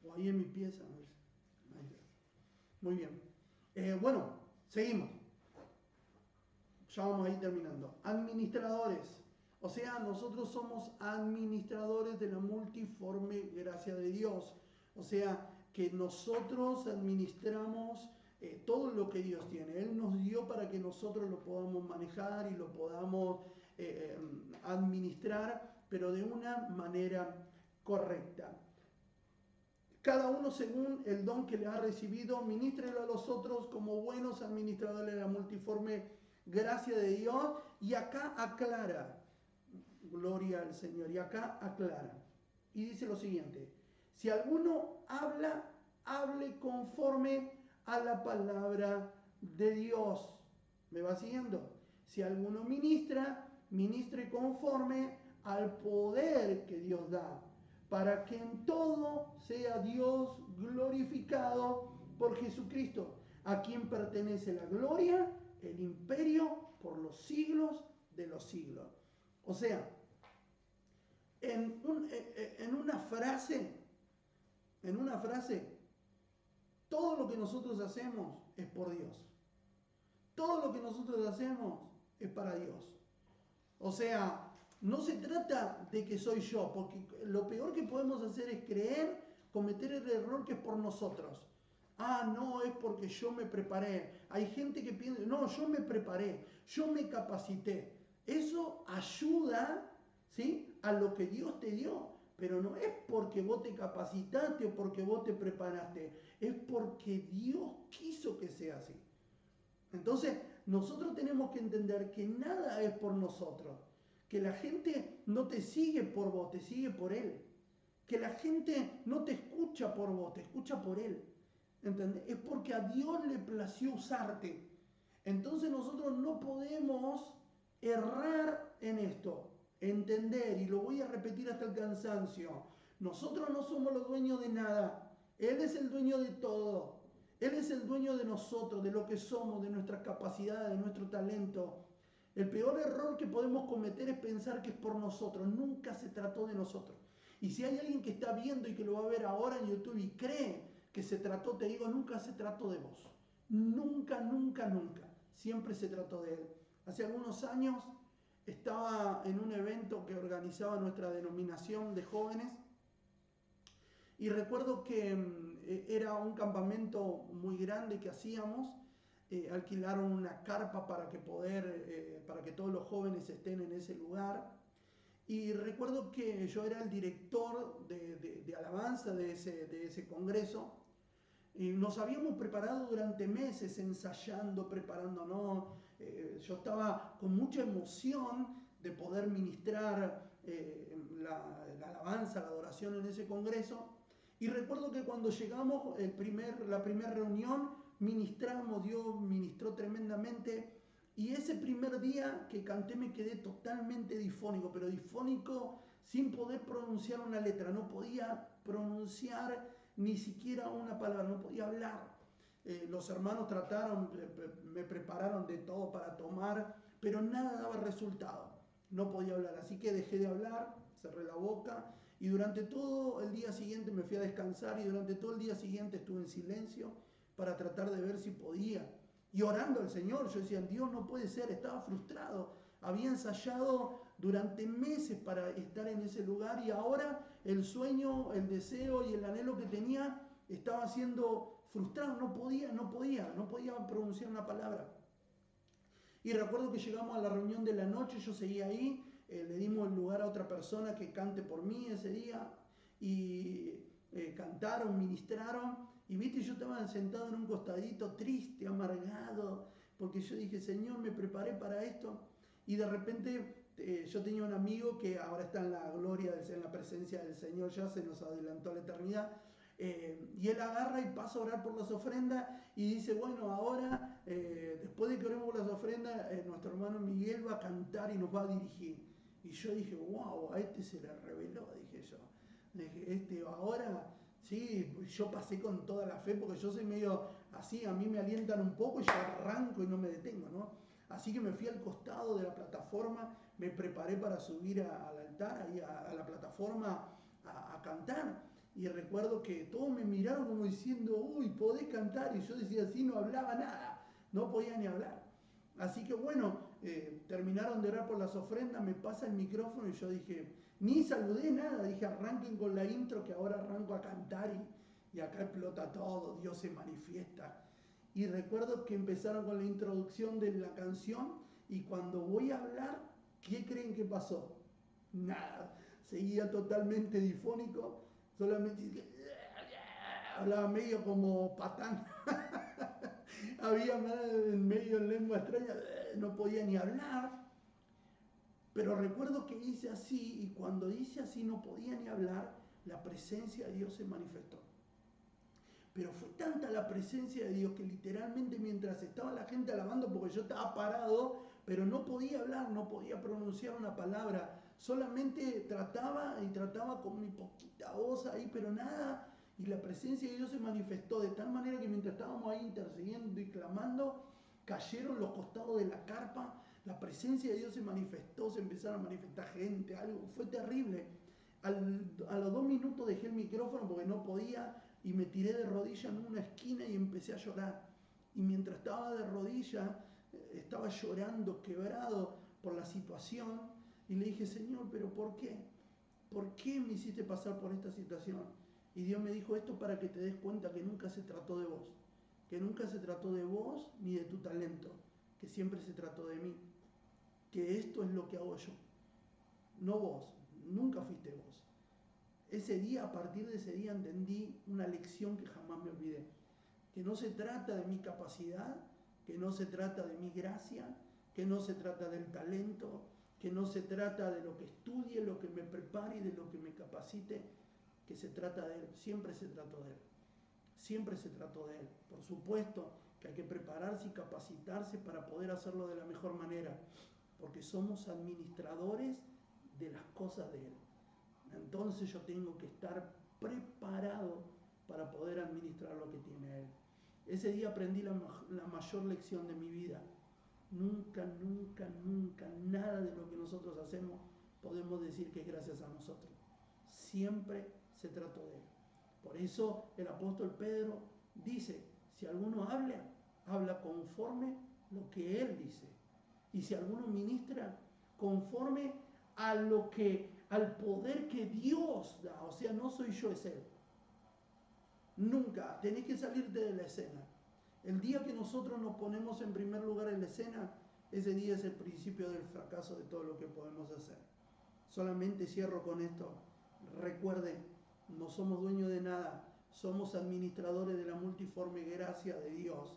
O ahí en mi pieza. A ver. Ahí está. Muy bien. Bueno, seguimos. Ya vamos a ir terminando. Administradores. O sea, nosotros somos administradores de la multiforme gracia de Dios. O sea, que nosotros administramos todo lo que Dios tiene. Él nos dio para que nosotros lo podamos manejar y lo podamos administrar, pero de una manera correcta. Cada uno según el don que le ha recibido, ministrelo a los otros como buenos administradores de la multiforme gracia de Dios. Y acá aclara, gloria al Señor, y acá aclara. Y dice lo siguiente, si alguno habla, hable conforme a la palabra de Dios. ¿Me va siguiendo? Si alguno ministra, ministre conforme al poder que Dios da, para que en todo sea Dios glorificado por Jesucristo, a quien pertenece la gloria, el imperio por los siglos de los siglos. O sea, en una frase, todo lo que nosotros hacemos es por Dios. Todo lo que nosotros hacemos es para Dios. O sea, no se trata de que soy yo, porque lo peor que podemos hacer es cometer el error que es por nosotros. Ah, no, es porque yo me preparé. Hay gente que piensa, no, yo me preparé, yo me capacité. Eso ayuda, ¿sí?, a lo que Dios te dio. Pero no es porque vos te capacitaste o porque vos te preparaste. Es porque Dios quiso que sea así. Entonces, nosotros tenemos que entender que nada es por nosotros. Que la gente no te sigue por vos, te sigue por Él. Que la gente no te escucha por vos, te escucha por Él. ¿Entendés? Es porque a Dios le plació usarte. Entonces nosotros no podemos errar en esto, entender, y lo voy a repetir hasta el cansancio, nosotros no somos los dueños de nada, Él es el dueño de todo, Él es el dueño de nosotros, de lo que somos, de nuestras capacidades, de nuestro talento. El peor error que podemos cometer es pensar que es por nosotros, nunca se trató de nosotros. Y si hay alguien que está viendo y que lo va a ver ahora en YouTube y cree que se trató, te digo, nunca se trató de vos. Nunca, nunca, nunca. Siempre se trató de Él. Hace algunos años estaba en un evento que organizaba nuestra denominación de jóvenes y recuerdo que era un campamento muy grande que hacíamos. Alquilaron una carpa para que para que todos los jóvenes estén en ese lugar. Y recuerdo que yo era el director de alabanza de ese congreso. Y nos habíamos preparado durante meses, ensayando, preparándonos. Yo estaba con mucha emoción de poder ministrar la alabanza, la adoración en ese congreso. Y recuerdo que cuando llegamos, la primera reunión, ministramos, Dios ministró tremendamente. Y ese primer día que canté me quedé totalmente difónico, pero difónico sin poder pronunciar una letra. No podía pronunciar ni siquiera una palabra, no podía hablar. Los hermanos trataron, me prepararon de todo para tomar, pero nada daba resultado. No podía hablar, así que dejé de hablar, cerré la boca y durante todo el día siguiente me fui a descansar y durante todo el día siguiente estuve en silencio para tratar de ver si podía. Y orando al Señor, yo decía, Dios no puede ser, estaba frustrado. Había ensayado durante meses para estar en ese lugar y ahora el sueño, el deseo y el anhelo que tenía estaba siendo frustrado, no podía pronunciar una palabra. Y recuerdo que llegamos a la reunión de la noche, yo seguía ahí, le dimos el lugar a otra persona que cante por mí ese día y cantaron, ministraron y viste, yo estaba sentado en un costadito triste, amargado, porque yo dije, Señor, me preparé para esto y de repente yo tenía un amigo que ahora está en la gloria, en la presencia del Señor, ya se nos adelantó a la eternidad. Y él agarra y pasa a orar por las ofrendas y dice, bueno, ahora, después de que oremos por las ofrendas, nuestro hermano Miguel va a cantar y nos va a dirigir. Y yo dije, wow, a este se le reveló, dije yo. Dije, ahora, sí, yo pasé con toda la fe, porque yo soy medio así, a mí me alientan un poco y yo arranco y no me detengo, ¿no? Así que me fui al costado de la plataforma, me preparé para subir al altar, ahí a la plataforma a cantar. Y recuerdo que todos me miraron como diciendo, uy, podés cantar. Y yo decía así, no hablaba nada, no podía ni hablar. Así que bueno, terminaron de orar por las ofrendas, me pasa el micrófono y yo dije, ni saludé nada, dije arranquen con la intro que ahora arranco a cantar y acá explota todo, Dios se manifiesta. Y recuerdo que empezaron con la introducción de la canción y cuando voy a hablar, ¿qué creen que pasó? Nada, seguía totalmente difónico, solamente hablaba medio como patán. Había medio en lengua extraña, no podía ni hablar. Pero recuerdo que hice así y cuando hice así no podía ni hablar, la presencia de Dios se manifestó. Pero fue tanta la presencia de Dios que literalmente mientras estaba la gente alabando, porque yo estaba parado, pero no podía hablar, no podía pronunciar una palabra, solamente trataba y trataba con mi poquita voz ahí, pero nada. Y la presencia de Dios se manifestó de tal manera que mientras estábamos ahí intercediendo y clamando, cayeron los costados de la carpa, la presencia de Dios se manifestó, se empezaron a manifestar gente, algo, fue terrible. A los 2 minutos dejé el micrófono porque no podía y me tiré de rodillas en una esquina y empecé a llorar. Y mientras estaba de rodillas, estaba llorando, quebrado por la situación y le dije, Señor, ¿pero por qué? ¿Por qué me hiciste pasar por esta situación? Y Dios me dijo esto para que te des cuenta que nunca se trató de vos, que nunca se trató de vos ni de tu talento, que siempre se trató de mí, que esto es lo que hago yo, no vos, nunca fuiste vos. Ese día, a partir de ese día, entendí una lección que jamás me olvidé, que no se trata de mi capacidad, que no se trata de mi gracia, que no se trata del talento, que no se trata de lo que estudie, lo que me prepare y de lo que me capacite, que se trata de Él, siempre se trató de Él, siempre se trató de Él. Por supuesto que hay que prepararse y capacitarse para poder hacerlo de la mejor manera, porque somos administradores de las cosas de Él. Entonces yo tengo que estar preparado para poder administrar lo que tiene Él. Ese día aprendí la mayor lección de mi vida. Nunca, nunca, nunca, nada de lo que nosotros hacemos podemos decir que es gracias a nosotros. Siempre se trató de Él. Por eso el apóstol Pedro dice, si alguno habla, habla conforme lo que Él dice. Y si alguno ministra, conforme a al poder que Dios da. O sea, no soy yo, es Él. Nunca, tenés que salirte de la escena. El día que nosotros nos ponemos en primer lugar en la escena, ese día es el principio del fracaso de todo lo que podemos hacer. Solamente cierro con esto. Recuerden, no somos dueños de nada, somos administradores de la multiforme gracia de Dios.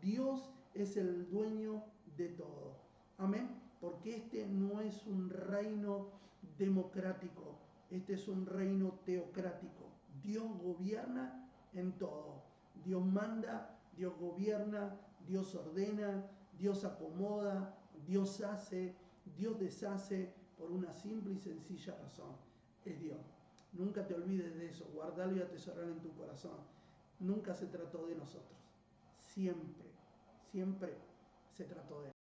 Dios es el dueño de todo. Amén. Porque este no es un reino democrático, este es un reino teocrático. Dios gobierna en todo. Dios manda, Dios gobierna, Dios ordena, Dios acomoda, Dios hace, Dios deshace por una simple y sencilla razón. Es Dios. Nunca te olvides de eso, guardalo y atesoralo en tu corazón. Nunca se trató de nosotros. Siempre, siempre se trató de Él.